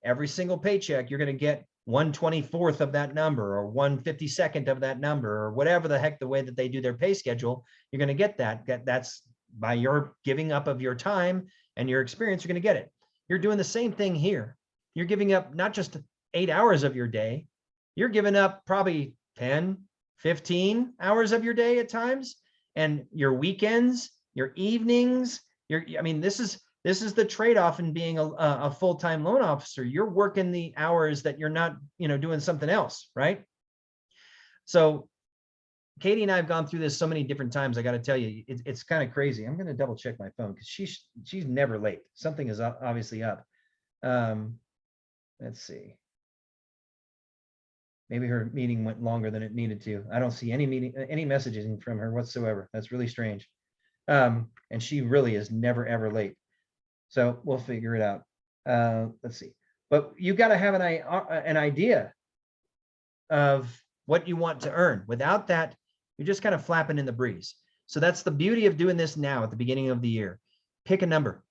every single paycheck you're going to get 1/24th of that number or 1/52nd of that number or whatever the heck the way that they do their pay schedule. You're going to get that. That's by your giving up of your time and your experience. You're going to get it. You're doing the same thing here. You're giving up not just 8 hours of your day. You're giving up probably 10, 15 hours of your day at times. And your weekends, your evenings, this is the trade-off in being a full-time loan officer. You're working the hours that you're not, doing something else, right? So Katey and I have gone through this so many different times. I got to tell you, it's kind of crazy. I'm going to double check my phone because she's never late. Something is obviously up. Let's see. Maybe her meeting went longer than it needed to. I don't see any messaging from her whatsoever. That's really strange. And she really is never, ever late. So we'll figure it out. Let's see. But you got to have an idea of what you want to earn. Without that, you're just kind of flapping in the breeze. So that's the beauty of doing this now at the beginning of the year. Pick a number.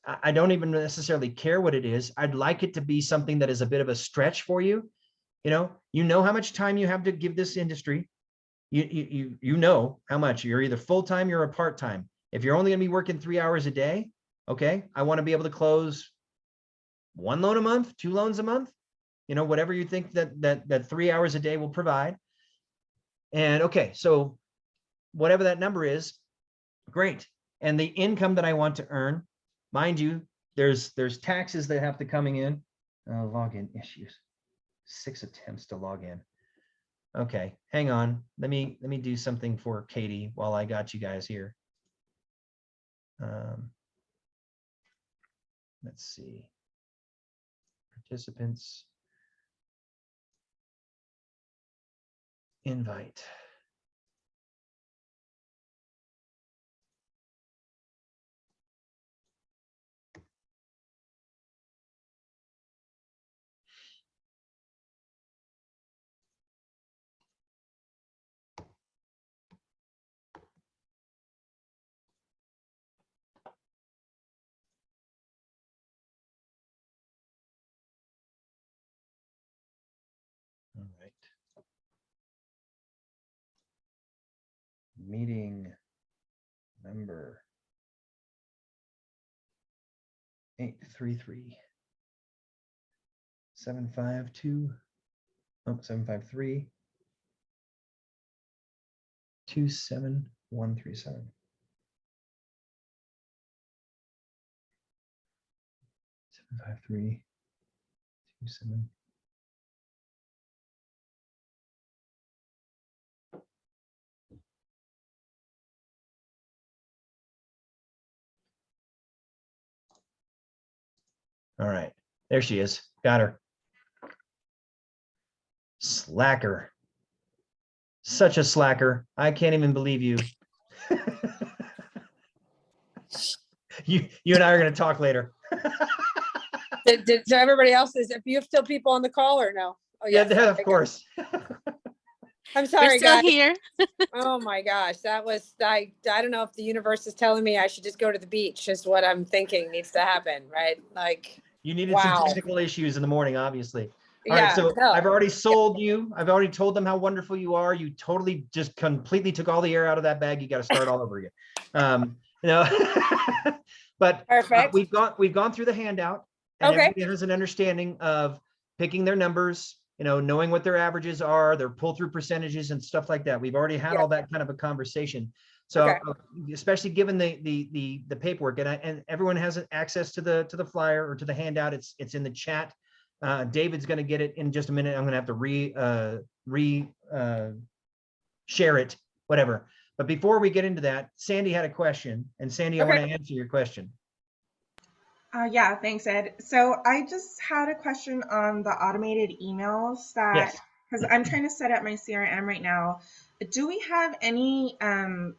I don't even necessarily care what it is. I'd like it to be something that is a bit of a stretch for you. You know how much time you have to give this industry. You know how much. You're either full-time, you're a part-time. If you're only going to be working 3 hours a day, okay, I want to be able to close 1 loan a month, 2 loans a month, whatever you think that 3 hours a day will provide. And okay, so whatever that number is, great. And the income that I want to earn, mind you, there's taxes that have to coming in. Login issues. 6 attempts to log in. Okay, hang on. Let me do something for Katey while I got you guys here. Let's see. Participants. Invite. All right. Meeting number 833 752 753 27137. 753 27. All right, there she is. Got her. Slacker. Such a slacker. I can't even believe you. You and I are going to talk later. So everybody else if you have still people on the call or no? Oh Yeah, yes, of course. I'm We're sorry, still guys. here. Oh my gosh, that was I don't know if the universe is telling me I should just go to the beach is what I'm thinking needs to happen, right? Like You needed wow. some technical issues in the morning, obviously. All Yeah, right, so no. I've already sold you. I've already told them how wonderful you are. You totally just completely took all the air out of that bag. You got to start all over again. But Perfect. we've gone through the handout, and Okay. everybody has an understanding of picking their numbers, knowing what their averages are, their pull-through percentages and stuff like that. We've already had all that kind of a conversation. So Okay. especially given the paperwork, and everyone has access to the flyer or to the handout. It's in the chat. David's going to get it in just a minute. I'm going to have to share it, whatever. But before we get into that, Sandy had a question, and Sandy, I want to answer your question. Yeah, thanks, Ed. So I just had a question on the automated emails that, because I'm trying to set up my CRM right now. Do we have anything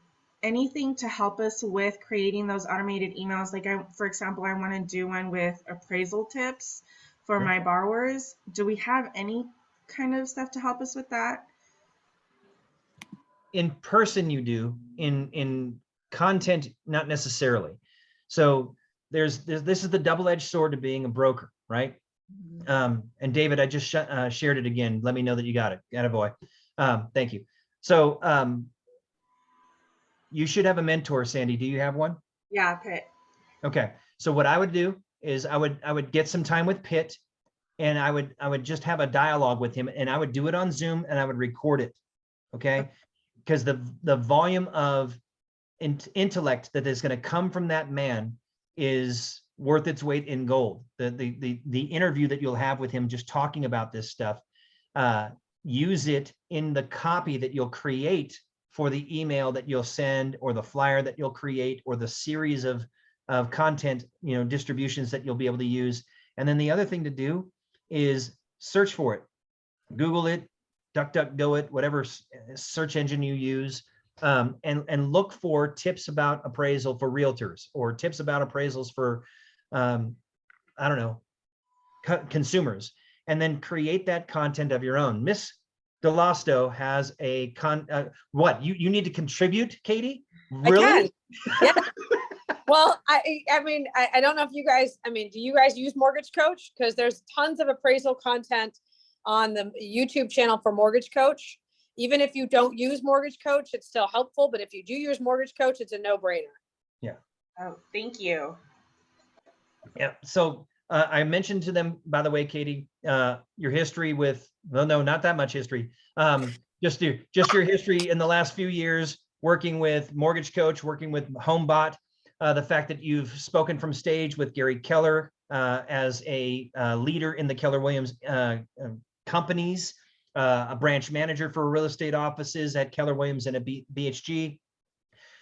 to help us with creating those automated emails? Like, for example, I want to do one with appraisal tips for my borrowers. Do we have any kind of stuff to help us with that? In person, you do. In content, not necessarily. So this is the double-edged sword to being a broker, right? And David, I just shared it again. Let me know that you got it. Attaboy. Thank you. So you should have a mentor, Sandy. Do you have one? Yeah, Pitt. Okay. So what I would do is I would get some time with Pitt, and I would just have a dialogue with him, and I would do it on Zoom, and I would record it. Okay. Because the volume of intellect that is going to come from that man is worth its weight in gold. The interview that you'll have with him just talking about this stuff, use it in the copy that you'll create for the email that you'll send, or the flyer that you'll create, or the series of content, distributions that you'll be able to use. And then the other thing to do is search for it. Google it, DuckDuckGo it, whatever search engine you use, and look for tips about appraisal for realtors, or tips about appraisals for, I don't know, consumers, and then create that content of your own. Miss Dallosto has a what you need to contribute, Katey? Really? I can. Yeah. Well, I mean, I don't know if you guys, do you guys use Mortgage Coach? Because there's tons of appraisal content on the YouTube channel for Mortgage Coach. Even if you don't use Mortgage Coach, it's still helpful. But if you do use Mortgage Coach, it's a no-brainer. Yeah. Oh, thank you. Yeah. So I mentioned to them, by the way, Katey, your history with, well, no, not that much history. Just your history in the last few years working with Mortgage Coach, working with HomeBot, the fact that you've spoken from stage with Gary Keller as a leader in the Keller Williams companies, a branch manager for real estate offices at Keller Williams and at BHG.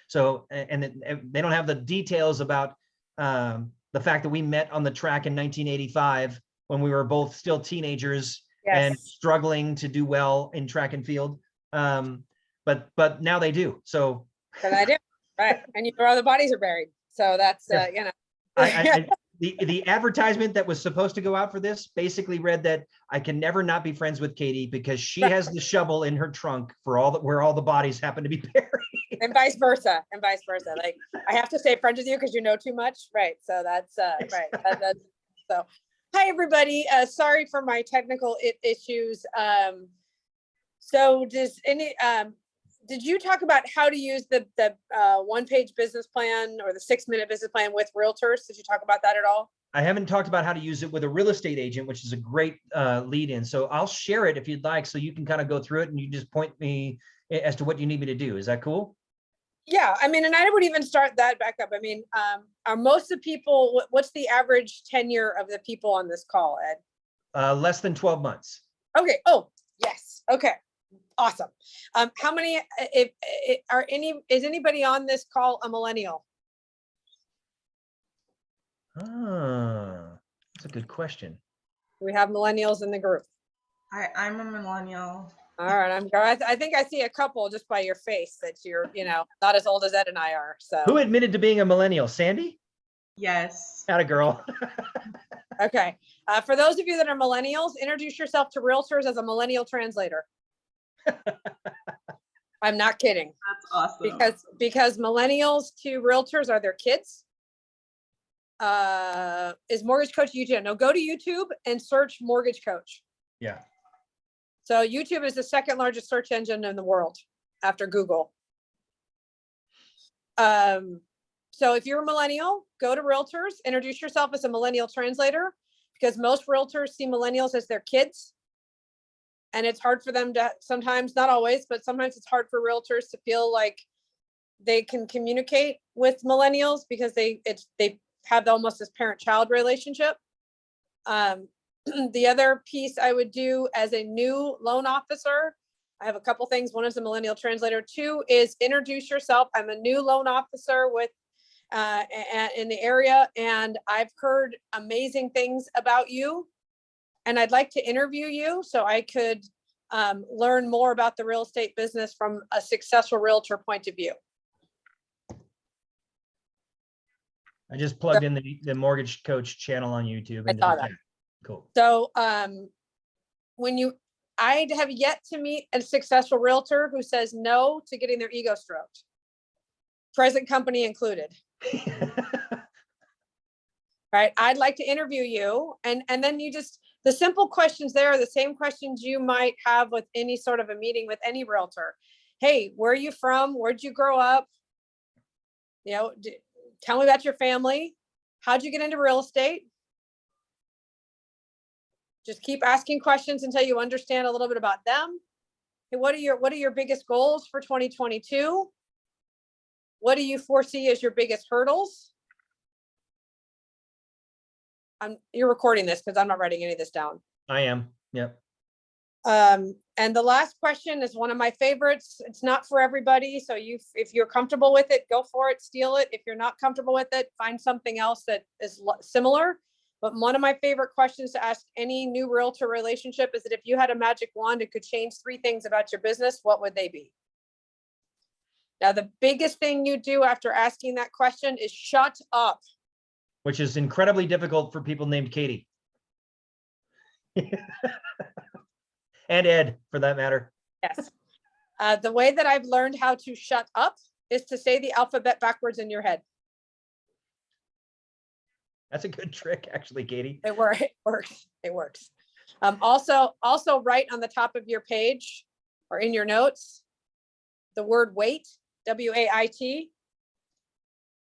So, and they don't have the details about the fact that we met on the track in 1985 when we were both still teenagers and struggling to do well in track and field. But now they do. So. But I do, right? And you know where the bodies are buried. So that's you know. The advertisement that was supposed to go out for this basically read that I can never not be friends with Katey because she has the shovel in her trunk for where all the bodies happen to be buried. And vice versa. Like I have to stay friends with you because you know too much. Right. So that's right. That's so. Hi, everybody. Sorry for my technical issues. So did you talk about how to use the one-page business plan or the 6-minute business plan with realtors? Did you talk about that at all? I haven't talked about how to use it with a real estate agent, which is a great lead in. So I'll share it if you'd like, so you can kind of go through it and you just point me as to what you need me to do. Is that cool? Yeah, I mean, and I would even start that back up. I mean, are most of the people, what's the average tenure of the people on this call, Ed? Less than 12 months. Okay. Oh, yes. Okay. Awesome. How many, is anybody on this call a millennial? That's a good question. We have millennials in the group. I'm a millennial. All right. I think I see a couple just by your face that you're, not as old as Ed and I are. So who admitted to being a millennial? Sandy? Yes. Atta girl. Okay. For those of you that are millennials, introduce yourself to realtors as a millennial translator. I'm not kidding. That's awesome. Because millennials to realtors are their kids. Is Mortgage Coach YouTube? No, go to YouTube and search Mortgage Coach. Yeah. So YouTube is the second largest search engine in the world after Google. So if you're a millennial, go to realtors, introduce yourself as a millennial translator, because most realtors see millennials as their kids. And it's hard for them to sometimes, not always, but sometimes it's hard for realtors to feel like they can communicate with millennials because they have almost this parent-child relationship. The other piece I would do as a new loan officer, I have a couple things. One is a millennial translator. 2 is introduce yourself. I'm a new loan officer with in the area, and I've heard amazing things about you. And I'd like to interview you so I could learn more about the real estate business from a successful realtor point of view. I just plugged in the Mortgage Coach channel on YouTube. I saw that. Cool. So I have yet to meet a successful realtor who says no to getting their ego stroked, present company included. Right. I'd like to interview you. And then the simple questions there are the same questions you might have with any sort of a meeting with any realtor. Hey, where are you from? Where'd you grow up? Tell me about your family. How'd you get into real estate? Just keep asking questions until you understand a little bit about them. Hey, what are your biggest goals for 2022? What do you foresee as your biggest hurdles? You're recording this because I'm not writing any of this down. I am. Yep. And the last question is one of my favorites. It's not for everybody. So if you're comfortable with it, go for it, steal it. If you're not comfortable with it, find something else that is similar. But one of my favorite questions to ask any new realtor relationship is that if you had a magic wand, it could change 3 things about your business, what would they be? Now, the biggest thing you do after asking that question is shut up. Which is incredibly difficult for people named Katey. And Ed, for that matter. Yes. The way that I've learned how to shut up is to say the alphabet backwards in your head. That's a good trick, actually, Katey. It works. It works. Also write on the top of your page or in your notes, the word wait, W-A-I-T.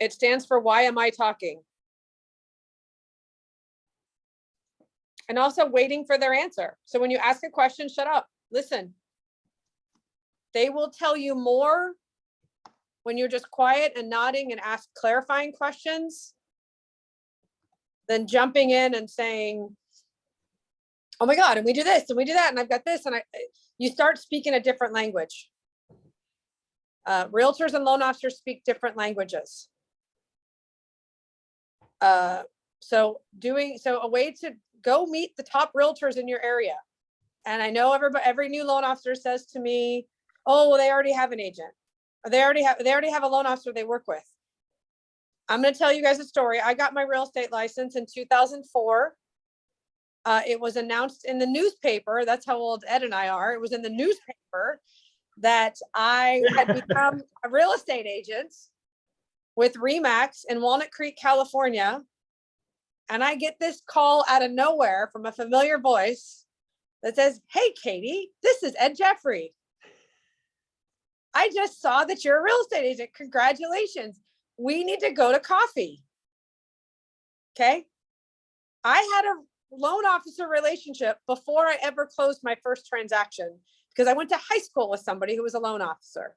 It stands for why am I talking? And also waiting for their answer. So when you ask a question, shut up, listen. They will tell you more when you're just quiet and nodding and ask clarifying questions than jumping in and saying, oh my God, and we do this and we do that, and I've got this, and you start speaking a different language. Realtors and loan officers speak different languages. So a way to go meet the top realtors in your area. And I know every new loan officer says to me, oh, well, they already have an agent. Or they already have a loan officer they work with. I'm going to tell you guys a story. I got my real estate license in 2004. It was announced in the newspaper. That's how old Ed and I are. It was in the newspaper that I had become a real estate agent with RE/MAX in Walnut Creek, California. And I get this call out of nowhere from a familiar voice that says, hey, Katey, this is Ed Jeffry. I just saw that you're a real estate agent. Congratulations. We need to go to coffee. Okay. I had a loan officer relationship before I ever closed my first transaction because I went to high school with somebody who was a loan officer.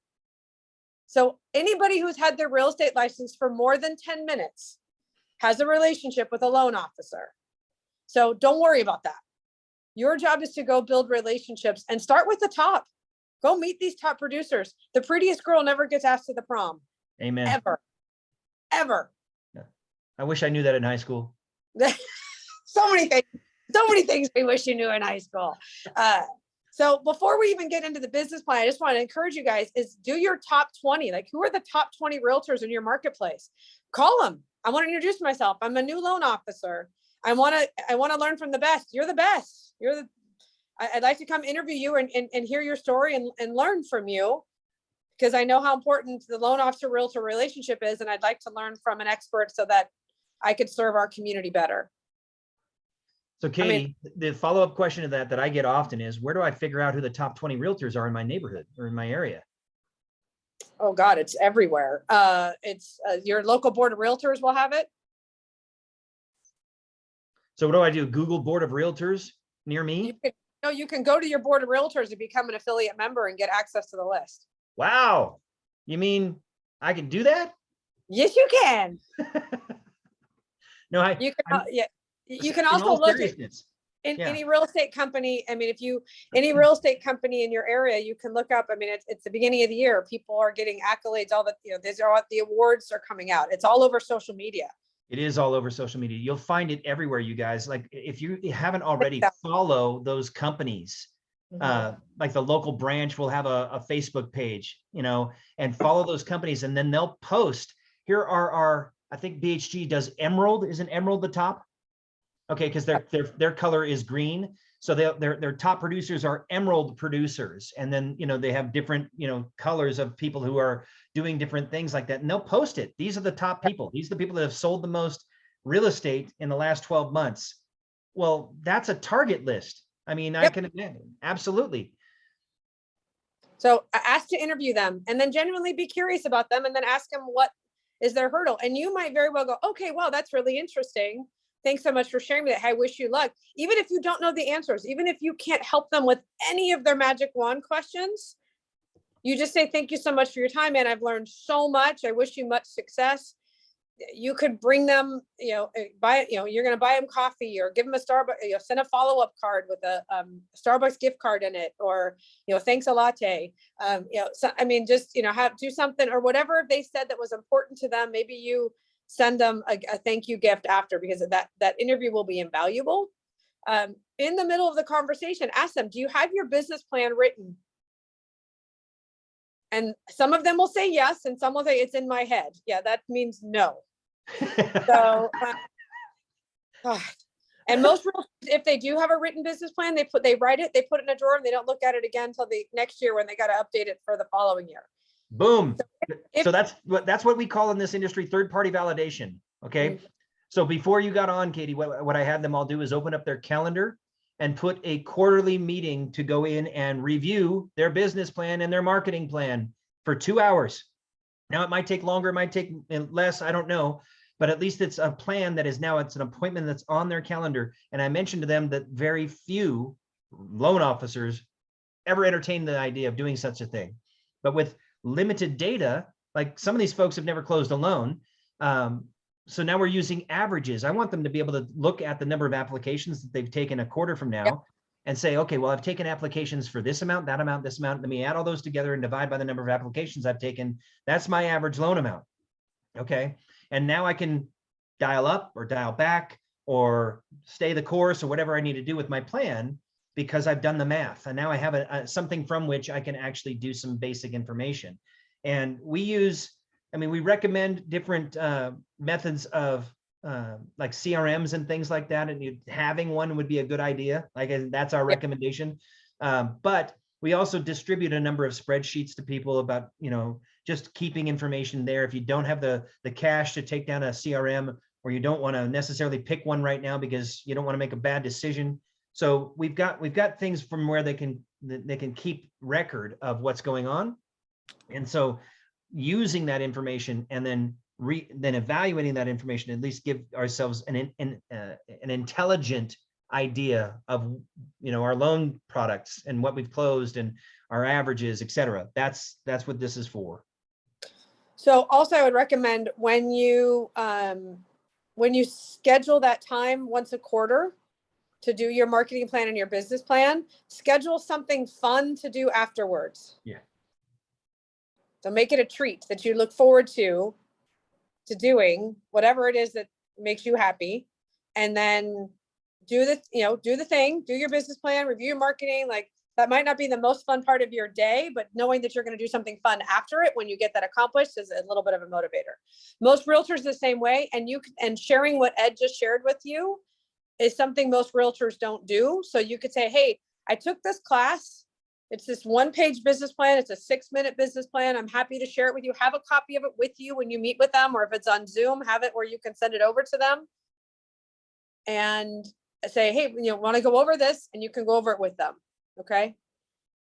So anybody who's had their real estate license for more than 10 minutes has a relationship with a loan officer. So don't worry about that. Your job is to go build relationships and start with the top. Go meet these top producers. The prettiest girl never gets asked to the prom. Amen. Ever. Yeah. I wish I knew that in high school. So many things we wish you knew in high school. So before we even get into the business plan, I just want to encourage you guys is do your top 20. Like, who are the top 20 realtors in your marketplace? Call them. I want to introduce myself. I'm a new loan officer. I want to learn from the best. You're the best. I'd like to come interview you and hear your story and learn from you, because I know how important the loan officer realtor relationship is. And I'd like to learn from an expert so that I could serve our community better. So Katey, the follow-up question to that I get often is, where do I figure out who the top 20 realtors are in my neighborhood or in my area? Oh God, it's everywhere. It's your local board of realtors will have it. So what do I do? Google board of realtors near me? You can go to your board of realtors and become an affiliate member and get access to the list. Wow. You mean I can do that? Yes, you can. No, you can also look at any real estate company. I mean, any real estate company in your area, you can look up. I mean, it's the beginning of the year. People are getting accolades. These are what the awards are coming out. It's all over social media. It is all over social media. You'll find it everywhere, you guys. Like, if you haven't already, follow those companies. Like the local branch will have a Facebook page, and follow those companies, and then they'll post. Here are our, I think BHG does emerald. Isn't emerald the top? Okay, because their color is green. So their top producers are emerald producers. And then, they have different, colors of people who are doing different things like that. And they'll post it. These are the top people. These are the people that have sold the most real estate in the last 12 months. Well, that's a target list. I mean, I can imagine. Absolutely. So ask to interview them, and then genuinely be curious about them, and then ask them what is their hurdle. And you might very well go, okay, well, that's really interesting. Thanks so much for sharing that. I wish you luck. Even if you don't know the answers, even if you can't help them with any of their magic wand questions, you just say, thank you so much for your time, man. I've learned so much. I wish you much success. You could bring them, you're going to buy them coffee, or give them a Starbucks, send a follow-up card with a Starbucks gift card in it, or, thanks a latte. Do something or whatever they said that was important to them. Maybe you send them a thank you gift after, because of that interview will be invaluable. In the middle of the conversation, ask them, do you have your business plan written? And some of them will say yes, and some will say it's in my head. Yeah, that means no. So, and most realtors, if they do have a written business plan, they write it, they put it in a drawer, and they don't look at it again until the next year when they got to update it for the following year. Boom. So that's what we call in this industry third-party validation. Okay. So before you got on, Katey, what I had them all do is open up their calendar and put a quarterly meeting to go in and review their business plan and their marketing plan for 2 hours. Now it might take longer, it might take less, I don't know, but at least it's a plan that is now, it's an appointment that's on their calendar. And I mentioned to them that very few loan officers ever entertain the idea of doing such a thing. But with limited data, like some of these folks have never closed a loan. So now we're using averages. I want them to be able to look at the number of applications that they've taken a quarter from now and say, okay, well, I've taken applications for this amount, that amount, this amount. Let me add all those together and divide by the number of applications I've taken. That's my average loan amount. Okay. And now I can dial up or dial back or stay the course or whatever I need to do with my plan, because I've done the math. And now I have something from which I can actually do some basic information. And we use, I mean, we recommend different methods of like CRMs and things like that. And having one would be a good idea. Like that's our recommendation. But we also distribute a number of spreadsheets to people about, you know, just keeping information there. If you don't have the cash to take down a CRM, or you don't want to necessarily pick one right now because you don't want to make a bad decision. So we've got things from where they can keep record of what's going on. And so using that information and then evaluating that information, at least give ourselves an intelligent idea of, you know, our loan products and what we've closed and our averages, et cetera. That's what this is for. So also I would recommend when you schedule that time once a quarter to do your marketing plan and your business plan, schedule something fun to do afterwards. Yeah. So make it a treat that you look forward to doing whatever it is that makes you happy. And then do the thing, do your business plan, review your marketing. Like that might not be the most fun part of your day, but knowing that you're going to do something fun after it, when you get that accomplished, is a little bit of a motivator. Most realtors the same way. And sharing what Ed just shared with you is something most realtors don't do. So you could say, hey, I took this class. It's this 1-page business plan. It's a 6-minute business plan. I'm happy to share it with you. Have a copy of it with you when you meet with them, or if it's on Zoom, have it where you can send it over to them and say, hey, you know, want to go over this, and you can go over it with them. Okay.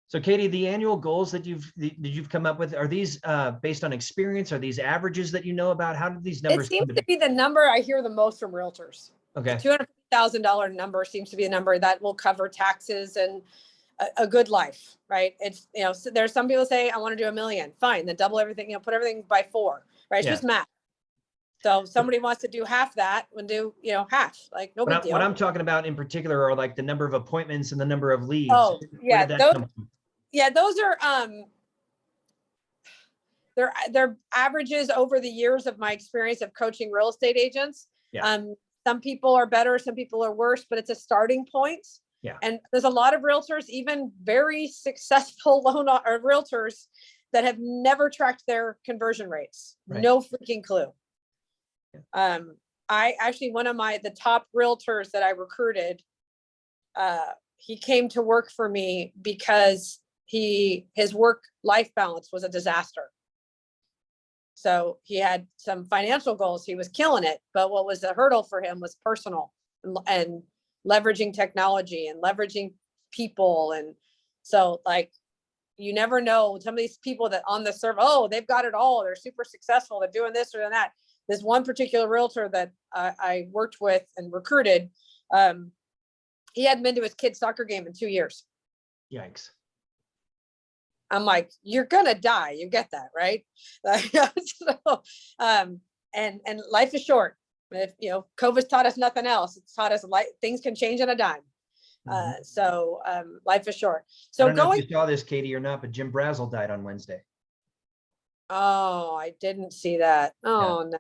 So Katey, the annual goals that you've come up with, are these based on experience? Are these averages that you know about? How do these numbers? It seems to be the number I hear the most from realtors. Okay. The $250,000 number seems to be a number that will cover taxes and a good life, right? It's, you know, so there's some people say, I want to do $1 million. Fine. Then double everything, you know, put everything by 4, right? It's just math. So if somebody wants to do half that, and do, you know, half, like no big deal. What I'm talking about in particular are like the number of appointments and the number of leads. Oh, yeah. Those are, they're averages over the years of my experience of coaching real estate agents. Yeah. Some people are better, some people are worse, but it's a starting point. Yeah. And there's a lot of realtors, even very successful realtors, that have never tracked their conversion rates. Right. No freaking clue. Yeah. I actually, one of the top realtors that I recruited, he came to work for me because his work-life balance was a disaster. So he had some financial goals. He was killing it. But what was the hurdle for him was personal and leveraging technology and leveraging people. And so, like, you never know, some of these people that on the server, oh, they've got it all. They're super successful. They're doing this or that. This one particular realtor that I worked with and recruited, he hadn't been to his kid's soccer game in 2 years. Yikes. I'm like, you're going to die. You get that, right? So, and life is short. If, you know, COVID's taught us nothing else. It's taught us things can change in a dime. So life is short. So I don't know if you saw this, Katey, or not, but Jim Brazel died on Wednesday. Oh, I didn't see that. Oh, yeah. No.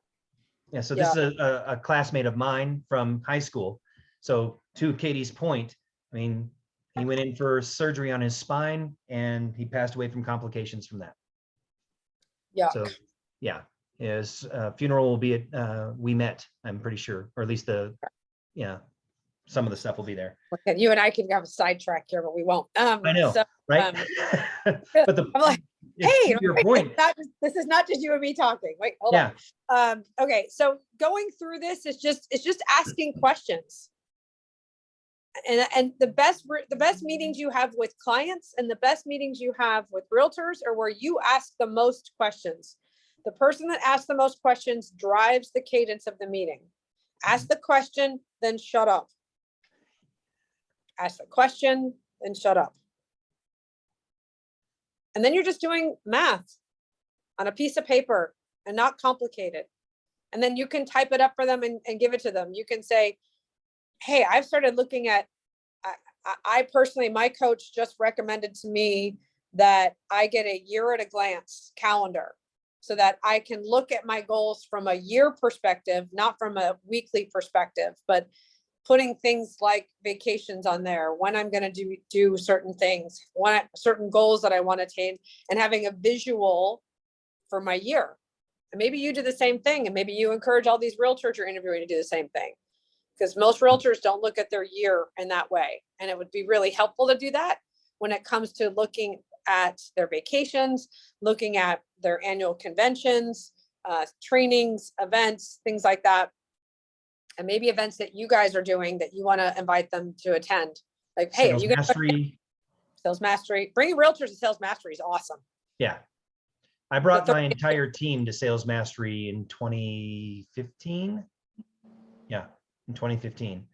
Yeah. So this is a classmate of mine from high school. So to Katey's point, I mean, he went in for surgery on his spine and he passed away from complications from that. Yeah. So yeah, his funeral will be at We Met, I'm pretty sure, or at least some of the stuff will be there. Okay, you and I can have a sidetrack here, but we won't. I know, so, right? But I'm like, hey, your point. This is not just you and me talking. Wait, hold on. Okay, so going through this is just asking questions. and the best meetings you have with clients and the best meetings you have with realtors are where you ask the most questions. The person that asks the most questions drives the cadence of the meeting. Ask the question, then shut up. Ask the question, then shut up. And then you're just doing math on a piece of paper and not complicated. And then you can type it up for them and give it to them. You can say, hey, I've started looking at, I personally, my coach just recommended to me that I get a year at a glance calendar so that I can look at my goals from a year perspective, not from a weekly perspective, but putting things like vacations on there, when I'm going to do certain things, certain goals that I want to attain, and having a visual for my year. And maybe you do the same thing, and maybe you encourage all these realtors you're interviewing to do the same thing, because most realtors don't look at their year in that way. And it would be really helpful to do that when it comes to looking at their vacations, looking at their annual conventions, trainings, events, things like that. And maybe events that you guys are doing that you want to invite them to attend. Like, hey, Sales you guys mastery. Sales mastery. Bringing realtors to sales mastery is awesome. Yeah. I brought my entire team to Sales Mastery in 2015. Yeah, in 2015.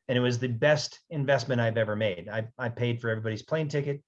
And it was the best investment I've ever made. I paid for everybody's plane ticket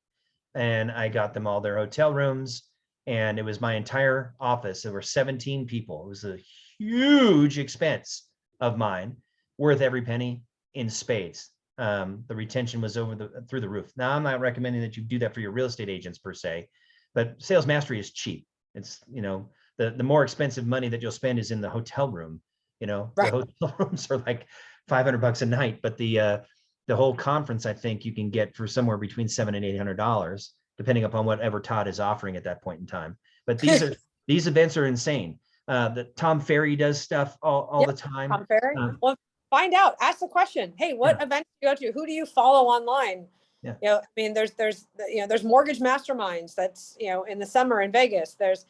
and I got them all their hotel rooms. And it was my entire office. There were 17 people. It was a huge expense of mine, worth every penny in spades. The retention was through the roof. Now, I'm not recommending that you do that for your real estate agents per se, but Sales Mastery is cheap. It's, you know, the more expensive money that you'll spend is in the hotel room. You know, right. The hotel rooms are like $500 a night, but the whole conference, I think you can get for somewhere between $700 and $800, depending upon whatever Todd is offering at that point in time. But these events are insane. The Tom Ferry does stuff all the time. Tom Ferry. Well, find out. Ask the question. Hey, what event do you go to? Who do you follow online? Yeah. You know, I mean, there's mortgage masterminds that's, you know, in the summer in Vegas. There's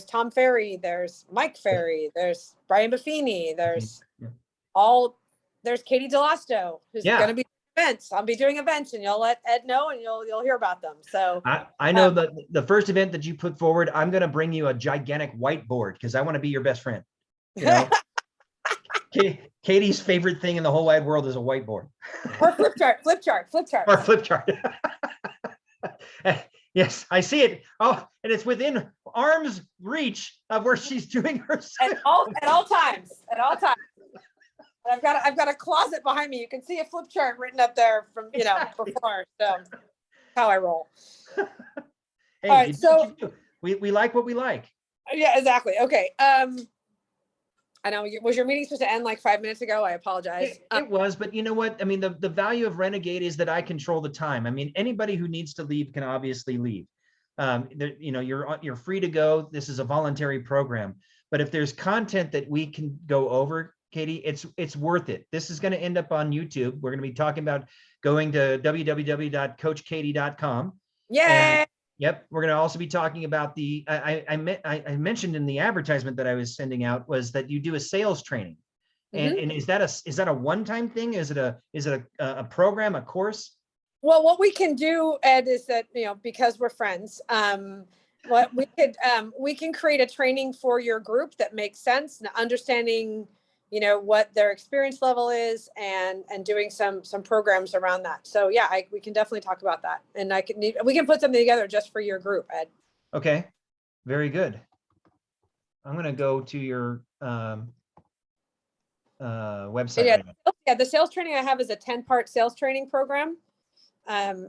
Tom Ferry, there's Mike Ferry, there's Brian Buffini, there's Katey Dallosto, who's going to be events. I'll be doing events, and you'll let Ed know, and you'll hear about them. So I know that the first event that you put forward, I'm going to bring you a gigantic whiteboard because I want to be your best friend. You know, Katey's favorite thing in the whole wide world is a whiteboard. Or flip chart. Or flip chart. Yes, I see it. Oh, and it's within arm's reach of where she's doing her at all times. I've got a closet behind me. You can see a flip chart written up there from, you know, before. So how I roll. Hey, all right, so we like what we like. Yeah, exactly. Okay. I know, was your meeting supposed to end like 5 minutes ago? I apologize. It was, but you know what? I mean, the value of Renegade is that I control the time. I mean, anybody who needs to leave can obviously leave. You know, you're free to go. This is a voluntary program. But if there's content that we can go over, Katey, it's worth it. This is going to end up on YouTube. We're going to be talking about going to www.coachkatey.com. Yay! Yep. We're going to also be talking about I mentioned in the advertisement that I was sending out was that you do a sales training. And is that a one-time thing? Is it a program, a course? Well, what we can do, Ed, is that, you know, because we're friends, what we can create a training for your group that makes sense, and understanding, you know, what their experience level is, and doing some programs around that. So yeah, we can definitely talk about that, and we can put something together just for your group, Ed. Okay, very good. I'm going to go to your website. Yeah, right now. Yeah, the sales training I have is a 10-part sales training program, and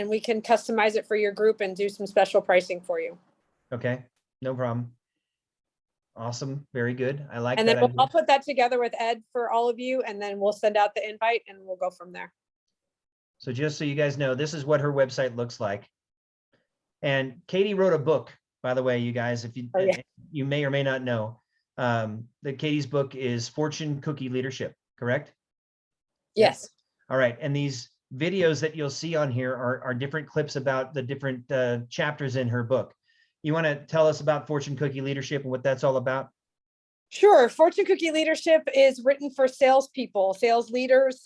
we can customize it for your group and do some special pricing for you. Okay, no problem. Awesome. Very good. I like and that. And then I'll put that together with Ed for all of you, and then we'll send out the invite and we'll go from there. So just so you guys know, this is what her website looks like. And Katey wrote a book, by the way, you guys, if you may or may not know, that Katey's book is Fortune Cookie Leadership, correct? Yes. All right. And these videos that you'll see on here are different clips about the different chapters in her book. You want to tell us about Fortune Cookie Leadership and what that's all about? Sure. Fortune Cookie Leadership is written for salespeople, sales leaders,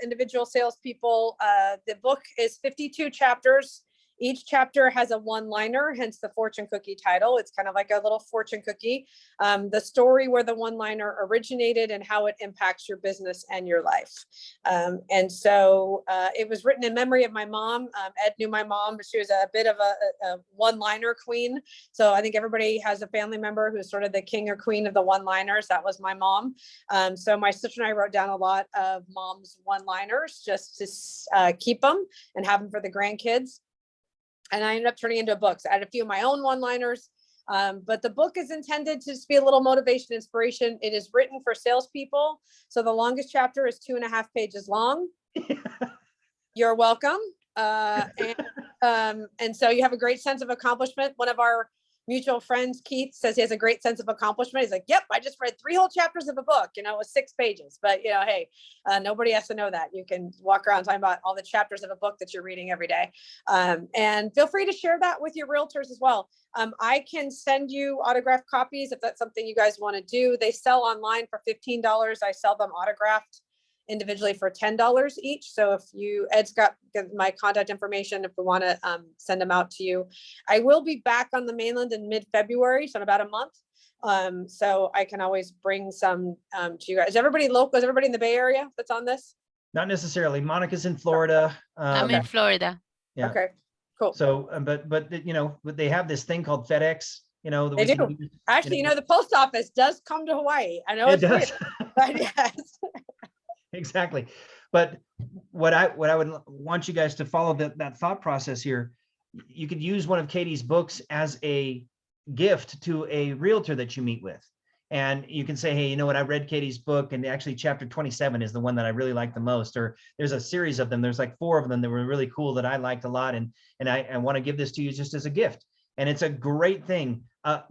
individual salespeople. The book is 52 chapters. Each chapter has a one-liner, hence the fortune cookie title. It's kind of like a little fortune cookie. The story where the one-liner originated and how it impacts your business and your life. And so it was written in memory of my mom. Ed knew my mom, but she was a bit of a one-liner queen. So I think everybody has a family member who's sort of the king or queen of the one-liners. That was my mom. So my sister and I wrote down a lot of mom's one-liners just to keep them and have them for the grandkids. And I ended up turning into a book. So I had a few of my own one-liners, but the book is intended to just be a little motivation, inspiration. It is written for salespeople. So the longest chapter is 2.5 pages long. You're welcome. And so you have a great sense of accomplishment. One of our mutual friends, Keith, says he has a great sense of accomplishment. He's like, yep, I just read 3 whole chapters of a book, it was 6 pages, but hey, nobody has to know that. You can walk around talking about all the chapters of a book that you're reading every day. And feel free to share that with your realtors as well. I can send you autographed copies if that's something you guys want to do. They sell online for $15. I sell them autographed individually for $10 each. So if Ed's got my contact information, if we want to send them out to you. I will be back on the mainland in mid-February, so in about a month. So I can always bring some to you guys. Is everybody local? Is everybody in the Bay Area that's on this? Not necessarily. Monica's in Florida. I'm in Florida. Yeah. Okay, cool. So, but they have this thing called FedEx. They do. Actually, the post office does come to Hawaii. I know it it's does. weird, but yes. Exactly. But what I would want you guys to follow that thought process here. You could use one of Katey's books as a gift to a realtor that you meet with. And you can say, hey, you know what? I read Katey's book, and actually chapter 27 is the one that I really like the most. Or there's a series of them. There's like 4 of them that were really cool that I liked a lot. And I want to give this to you just as a gift. And it's a great thing.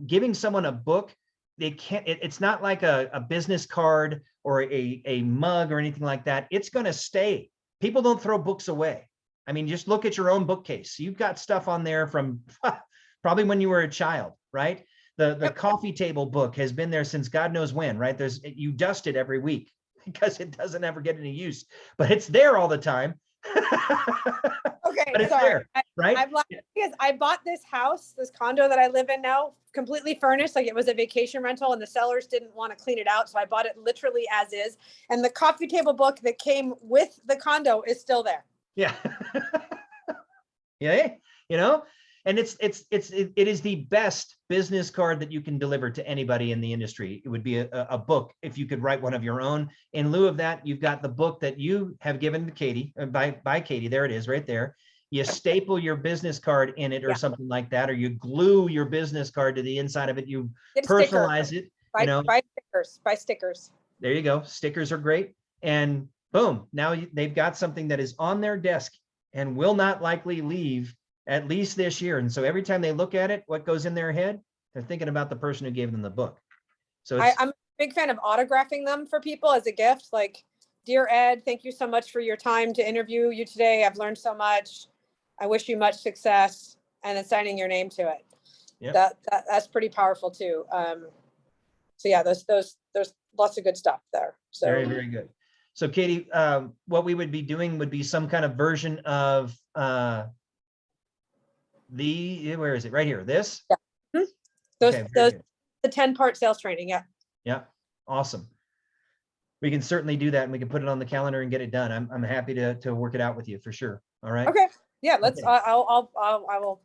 Giving someone a book, it's not like a business card or a mug or anything like that. It's going to stay. People don't throw books away. I mean, just look at your own bookcase. You've got stuff on there from probably when you were a child, right? The coffee table book has been there since God knows when, right? You dust it every week because it doesn't ever get any use, but it's there all the time. Okay, but it's sorry. there, right? I'm laughing because I bought this house, this condo that I live in now, completely furnished, like it was a vacation rental, and the sellers didn't want to clean it out, so I bought it literally as is. And the coffee table book that came with the condo is still there. Yeah. Yeah, and it is the best business card that you can deliver to anybody in the industry. It would be a book if you could write one of your own. In lieu of that, you've got the book that you have given to Katey, by Katey. There it is, right there. You staple your business card in it or something like that, or you glue your business card to the inside of it. You personalize it. Buy stickers. There you go. Stickers are great. And boom, now they've got something that is on their desk and will not likely leave at least this year. And so every time they look at it, what goes in their head? They're thinking about the person who gave them the book. So I'm a big fan of autographing them for people as a gift. Like, dear Ed, thank you so much for your time to interview you today. I've learned so much. I wish you much success, and then signing your name to it. Yep. That's pretty powerful too. So yeah, there's lots of good stuff there. So very, very good. So Katey, what we would be doing would be some kind of version of where is it? Right here. This? Yeah. The 10-part sales training. Yeah. Yeah. Awesome. We can certainly do that, and we can put it on the calendar and get it done. I'm happy to work it out with you for sure. All right. Okay. Yeah. Let's. Okay. I will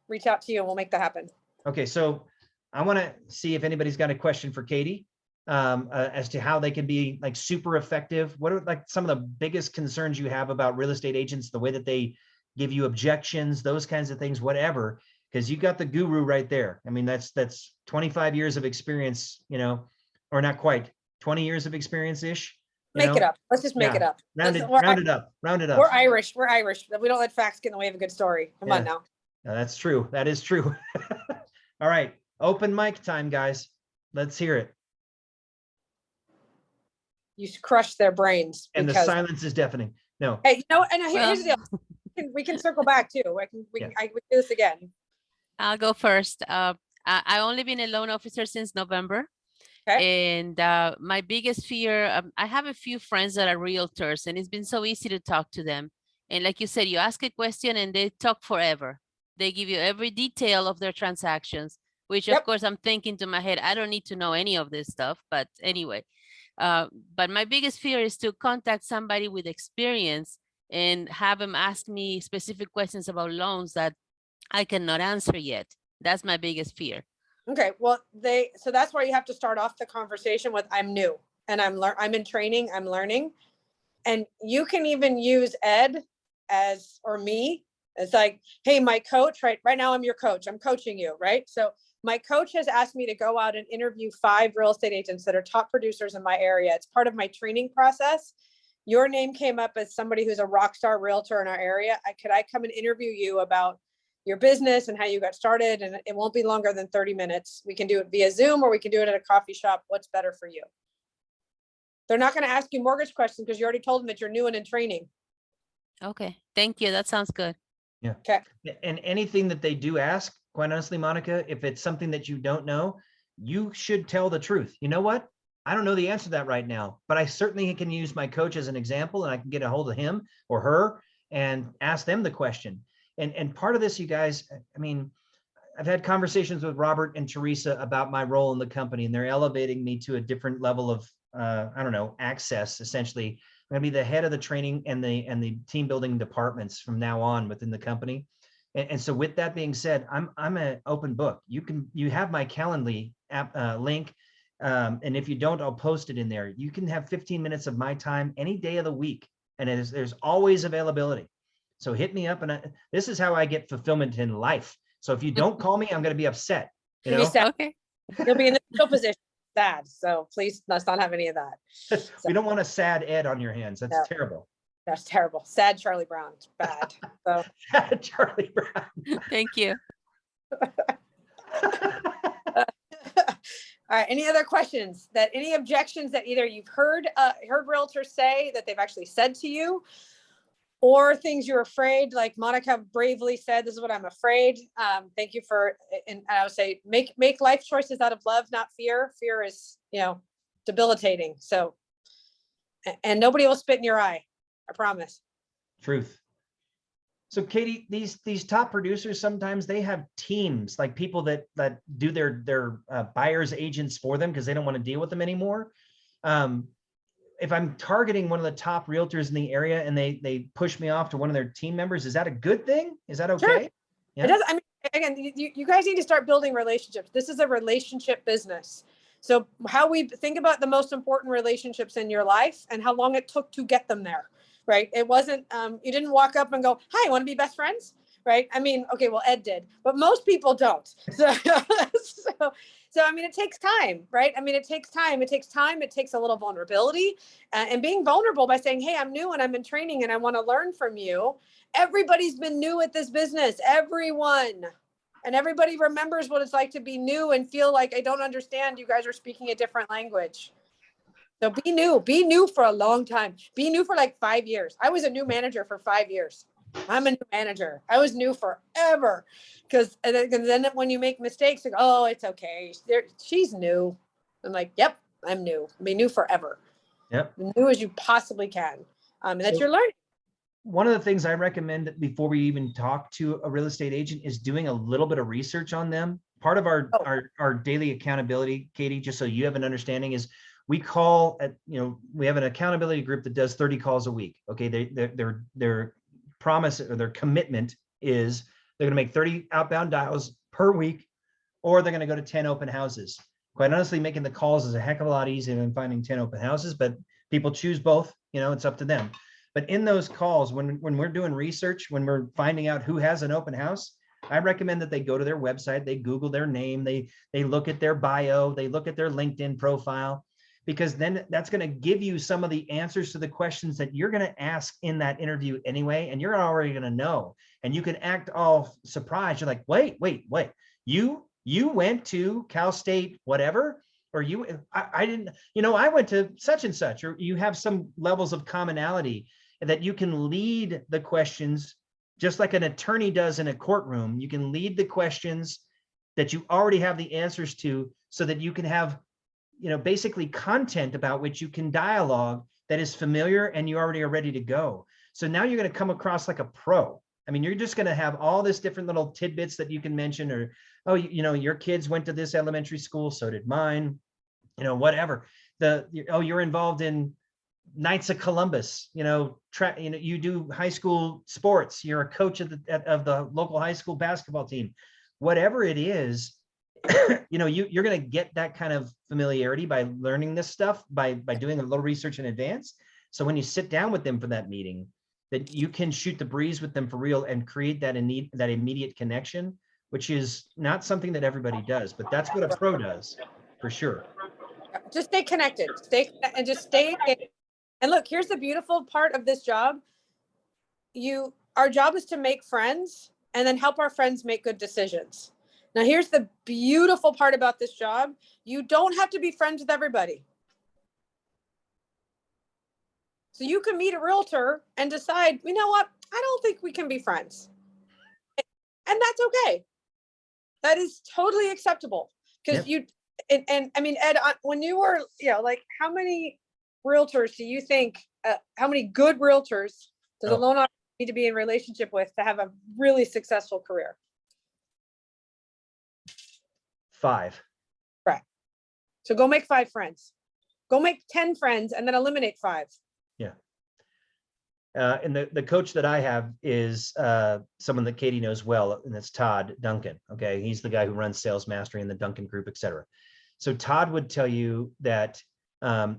reach out to you and we'll make that happen. Okay. So I want to see if anybody's got a question for Katey as to how they can be like super effective. What are like some of the biggest concerns you have about real estate agents, the way that they give you objections, those kinds of things, whatever, because you got the guru right there. I mean, that's 25 years of experience, or not quite 20 years of experience-ish. Make it up. Let's just make it up. Round it up. We're Irish. We don't let facts get in the way of a good story. Come on now. No, that's true. That is true. All right. Open mic time, guys. Let's hear it. You crush their brains. And the silence is deafening. No. Hey, and here's the deal. We can circle back too. We can do this again. I'll go first. I've only been a loan officer since November. And my biggest fear, I have a few friends that are realtors, and it's been so easy to talk to them. And like you said, you ask a question and they talk forever. They give you every detail of their transactions, which of course I'm thinking to my head, I don't need to know any of this stuff. But anyway, but my biggest fear is to contact somebody with experience and have them ask me specific questions about loans that I cannot answer yet. That's my biggest fear. Okay, well, so that's where you have to start off the conversation with, I'm new and I'm in training, I'm learning. And you can even use Ed or me. It's like, hey, my coach, right now I'm your coach. I'm coaching you, right? So my coach has asked me to go out and interview 5 real estate agents that are top producers in my area. It's part of my training process. Your name came up as somebody who's a rock star realtor in our area. Could I come and interview you about your business and how you got started? And it won't be longer than 30 minutes. We can do it via Zoom or we can do it at a coffee shop. What's better for you? They're not going to ask you mortgage questions because you already told them that you're new and in training. Okay, thank you. That sounds good. Yeah. Okay. And anything that they do ask, quite honestly, Monica, if it's something that you don't know, you should tell the truth. You know what? I don't know the answer to that right now, but I certainly can use my coach as an example, and I can get a hold of him or her and ask them the question. And part of this, you guys, I mean, I've had conversations with Robert and Teresa about my role in the company, and they're elevating me to a different level of, I don't know, access. Essentially, I'm going to be the head of the training and the team building departments from now on within the company. And so with that being said, I'm an open book. You have my Calendly app link. And if you don't, I'll post it in there. You can have 15 minutes of my time any day of the week. And there's always availability. So hit me up. And this is how I get fulfillment in life. So if you don't call me, I'm going to be upset. You know? Okay. You'll be in the middle position. Sad. So please, let's not have any of that. So, we don't want a sad Ed on your hands. That's terrible. That's terrible. Sad Charlie Brown. It's bad. So Sad Charlie Brown. Thank you. all right. Any other questions? Any objections that either you've heard realtors say that they've actually said to you, or things you're afraid, like Monica bravely said, this is what I'm afraid. Thank you and I would say, make life choices out of love, not fear. Fear is, debilitating. So, and nobody will spit in your eye. I promise. Truth. So Katey, these top producers, sometimes they have teams, like people that do their buyers agents for them because they don't want to deal with them anymore. If I'm targeting one of the top realtors in the area and they push me off to one of their team members, is that a good thing? Is that okay? Sure. Yeah. It does. I mean, again, you guys need to start building relationships. This is a relationship business. So how we think about the most important relationships in your life and how long it took to get them there, right? It wasn't, you didn't walk up and go, hi, want to be best friends? Right? I mean, okay, well, Ed did, but most people don't. So I mean, it takes time, right? I mean, it takes time. It takes a little vulnerability and being vulnerable by saying, hey, I'm new and I'm in training and I want to learn from you. Everybody's been new at this business, everyone. And everybody remembers what it's like to be new and feel like, I don't understand. You guys are speaking a different language. So be new for a long time. Be new for like 5 years. I was a new manager for 5 years. I'm a new manager. I was new forever. Because then when you make mistakes, like, oh, it's okay. She's new. I'm like, yep, I'm new. Be new forever. Yep. New as you possibly can. And that's your learning. One of the things I recommend before we even talk to a real estate agent is doing a little bit of research on them. Part of our daily accountability, Katey, just so you have an understanding, is we have an accountability group that does 30 calls a week. Okay. Their promise or their commitment is they're going to make 30 outbound dials per week, or they're going to go to 10 open houses. Quite honestly, making the calls is a heck of a lot easier than finding 10 open houses, but people choose both, it's up to them. But in those calls, when we're doing research, when we're finding out who has an open house, I recommend that they go to their website, they Google their name, they look at their bio, they look at their LinkedIn profile, because then that's going to give you some of the answers to the questions that you're going to ask in that interview anyway, and you're already going to know, and you can act all surprised. You're like, wait, you went to Cal State, whatever, or I didn't, I went to such and such, or you have some levels of commonality that you can lead the questions just like an attorney does in a courtroom. You can lead the questions that you already have the answers to, so that you can have basically content about which you can dialogue that is familiar and you already are ready to go. So now you're going to come across like a pro. I mean, you're just going to have all this different little tidbits that you can mention, or, oh, your kids went to this elementary school, so did mine, whatever. You're involved in Knights of Columbus, you do high school sports, you're a coach of the local high school basketball team, whatever it is, you're going to get that kind of familiarity by learning this stuff, by doing a little research in advance. So when you sit down with them for that meeting, that you can shoot the breeze with them for real and create that immediate connection, which is not something that everybody does, but that's what a pro does for sure. Just stay connected, stay. And look, here's the beautiful part of this job. Our job is to make friends and then help our friends make good decisions. Now, here's the beautiful part about this job. You don't have to be friends with everybody. So you can meet a realtor and decide, you know what? I don't think we can be friends. And that's okay. That is totally acceptable. Because and I mean, Ed, when you were, like, how many realtors do you think, how many good realtors does a loan officer need to be in relationship with to have a really successful career? 5. Right. So go make 5 friends. Go make 10 friends and then eliminate 5. Yeah. And the coach that I have is someone that Katey knows well, and that's Todd Duncan. Okay. He's the guy who runs Sales Mastery in the Duncan Group, et cetera. So Todd would tell you that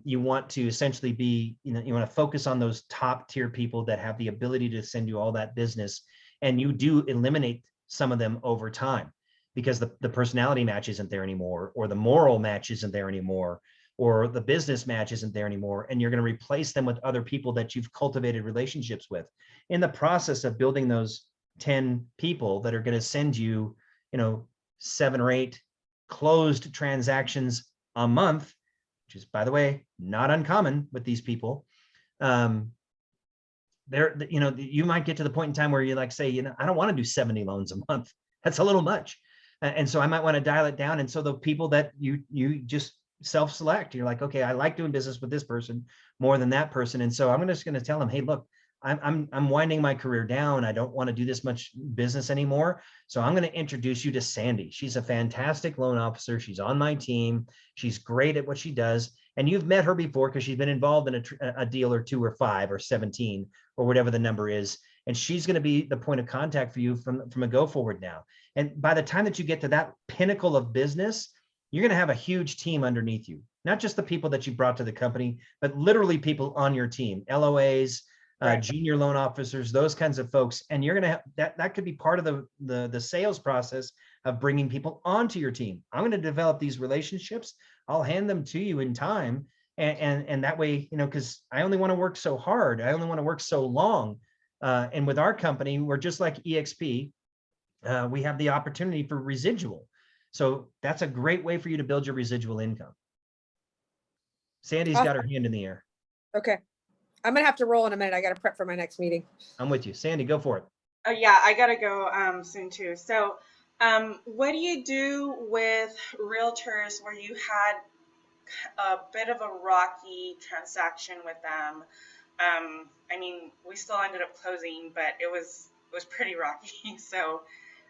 you want to essentially be, you want to focus on those top tier people that have the ability to send you all that business. And you do eliminate some of them over time because the personality match isn't there anymore, or the moral match isn't there anymore, or the business match isn't there anymore. And you're going to replace them with other people that you've cultivated relationships with. In the process of building those 10 people that are going to send you, 7 or 8 closed transactions a month, which is, by the way, not uncommon with these people. You might get to the point in time where you say, I don't want to do 70 loans a month. That's a little much. And so I might want to dial it down. And so the people that you just self-select, you're like, okay, I like doing business with this person more than that person. And so I'm just going to tell them, hey, look, I'm winding my career down. I don't want to do this much business anymore. So I'm going to introduce you to Sandy. She's a fantastic loan officer. She's on my team. She's great at what she does. And you've met her before because she's been involved in a deal or 2 or 5 or 17 or whatever the number is. And she's going to be the point of contact for you from a go forward now. And by the time that you get to that pinnacle of business, you're going to have a huge team underneath you, not just the people that you brought to the company, but literally people on your team, LOAs, junior loan officers, those kinds of folks. And you're going to have that could be part of the sales process of bringing people onto your team. I'm going to develop these relationships. I'll hand them to you in time. And that way, because I only want to work so hard. I only want to work so long. And with our company, we're just like EXP. We have the opportunity for residual. So that's a great way for you to build your residual income. Sandy's got her hand in the air. Okay. I'm going to have to roll in a minute. I got to prep for my next meeting. I'm with you. Sandy, go for it. Oh yeah, I got to go soon too. So what do you do with realtors where you had a bit of a rocky transaction with them? I mean, we still ended up closing, but it was pretty rocky. So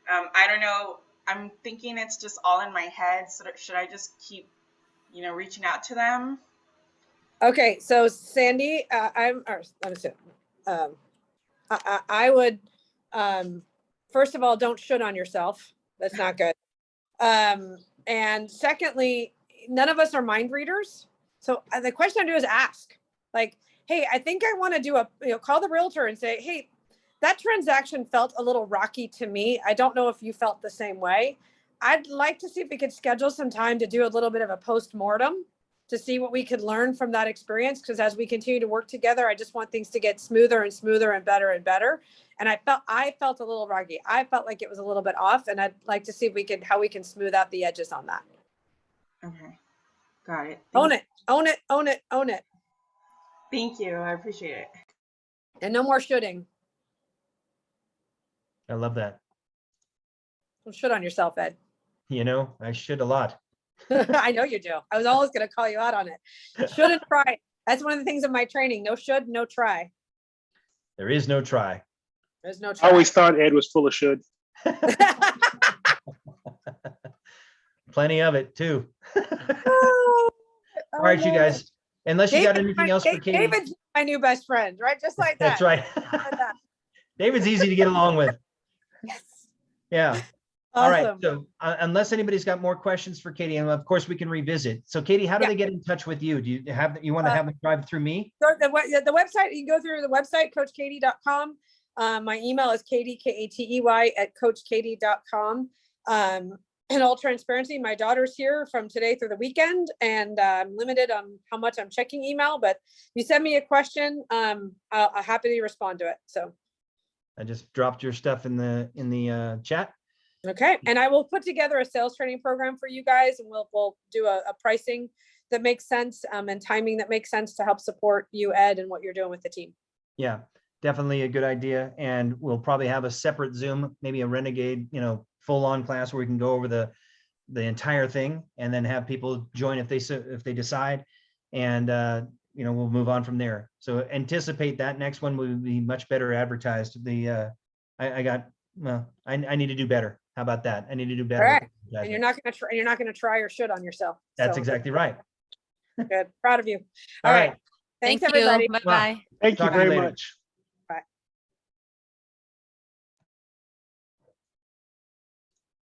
I don't know. I'm thinking it's just all in my head. So should I just keep, reaching out to them? Okay, so Sandy, I would, first of all, don't shit on yourself. That's not good. And secondly, none of us are mind readers. So the question I do is ask, like, hey, I think I want to do call the realtor and say, hey, that transaction felt a little rocky to me. I don't know if you felt the same way. I'd like to see if we could schedule some time to do a little bit of a post-mortem to see what we could learn from that experience. Because as we continue to work together, I just want things to get smoother and smoother and better and better. And I felt a little rocky. I felt like it was a little bit off, and I'd like to see if how we can smooth out the edges on that. Okay, got it. Own it, own it, own it, own it. Thank you. I appreciate it. And no more shooting. I love that. Don't shoot on yourself, Ed. I should a lot. I know you do. I was always going to call you out on it. Shouldn't try. That's one of the things in my training. No should, no try. There is no try. There's no I try. always thought Ed was full of should. Plenty of it too. Oh, All right, you guys, unless you got David's anything else for Katey. David's my new best friend, right? Just like that. That's right. Like that. David's easy to get along with. Yes. Yeah. All right. Awesome. So unless anybody's got more questions for Katey, and of course we can revisit. So Katey, how do Yeah. they get in touch with you? Do you want to have them drive through me? So the website, you can go through the website, coachkatey.com. My email is Katey, Katey @coachkatey.com. In all transparency, my daughter's here from today through the weekend, and I'm limited on how much I'm checking email, but if you send me a question, I'll happily respond to it. So, I just dropped your stuff in the chat. okay. And I will put together a sales training program for you guys, and we'll do a pricing that makes sense, and timing that makes sense to help support you, Ed, and what you're doing with the team. Yeah, definitely a good idea. And we'll probably have a separate Zoom, maybe a Renegade, full on class where we can go over the entire thing and then have people join if they decide. And, we'll move on from there. So anticipate that next one will be much better advertised. I need to do better. How about that? I need to do better. All with right. And advertising. you're not going to try or should on yourself. That's So, exactly right. good. Proud of you. All right. Thanks, Thank everybody. you. Bye-bye. Thank you Talk to you very later. much.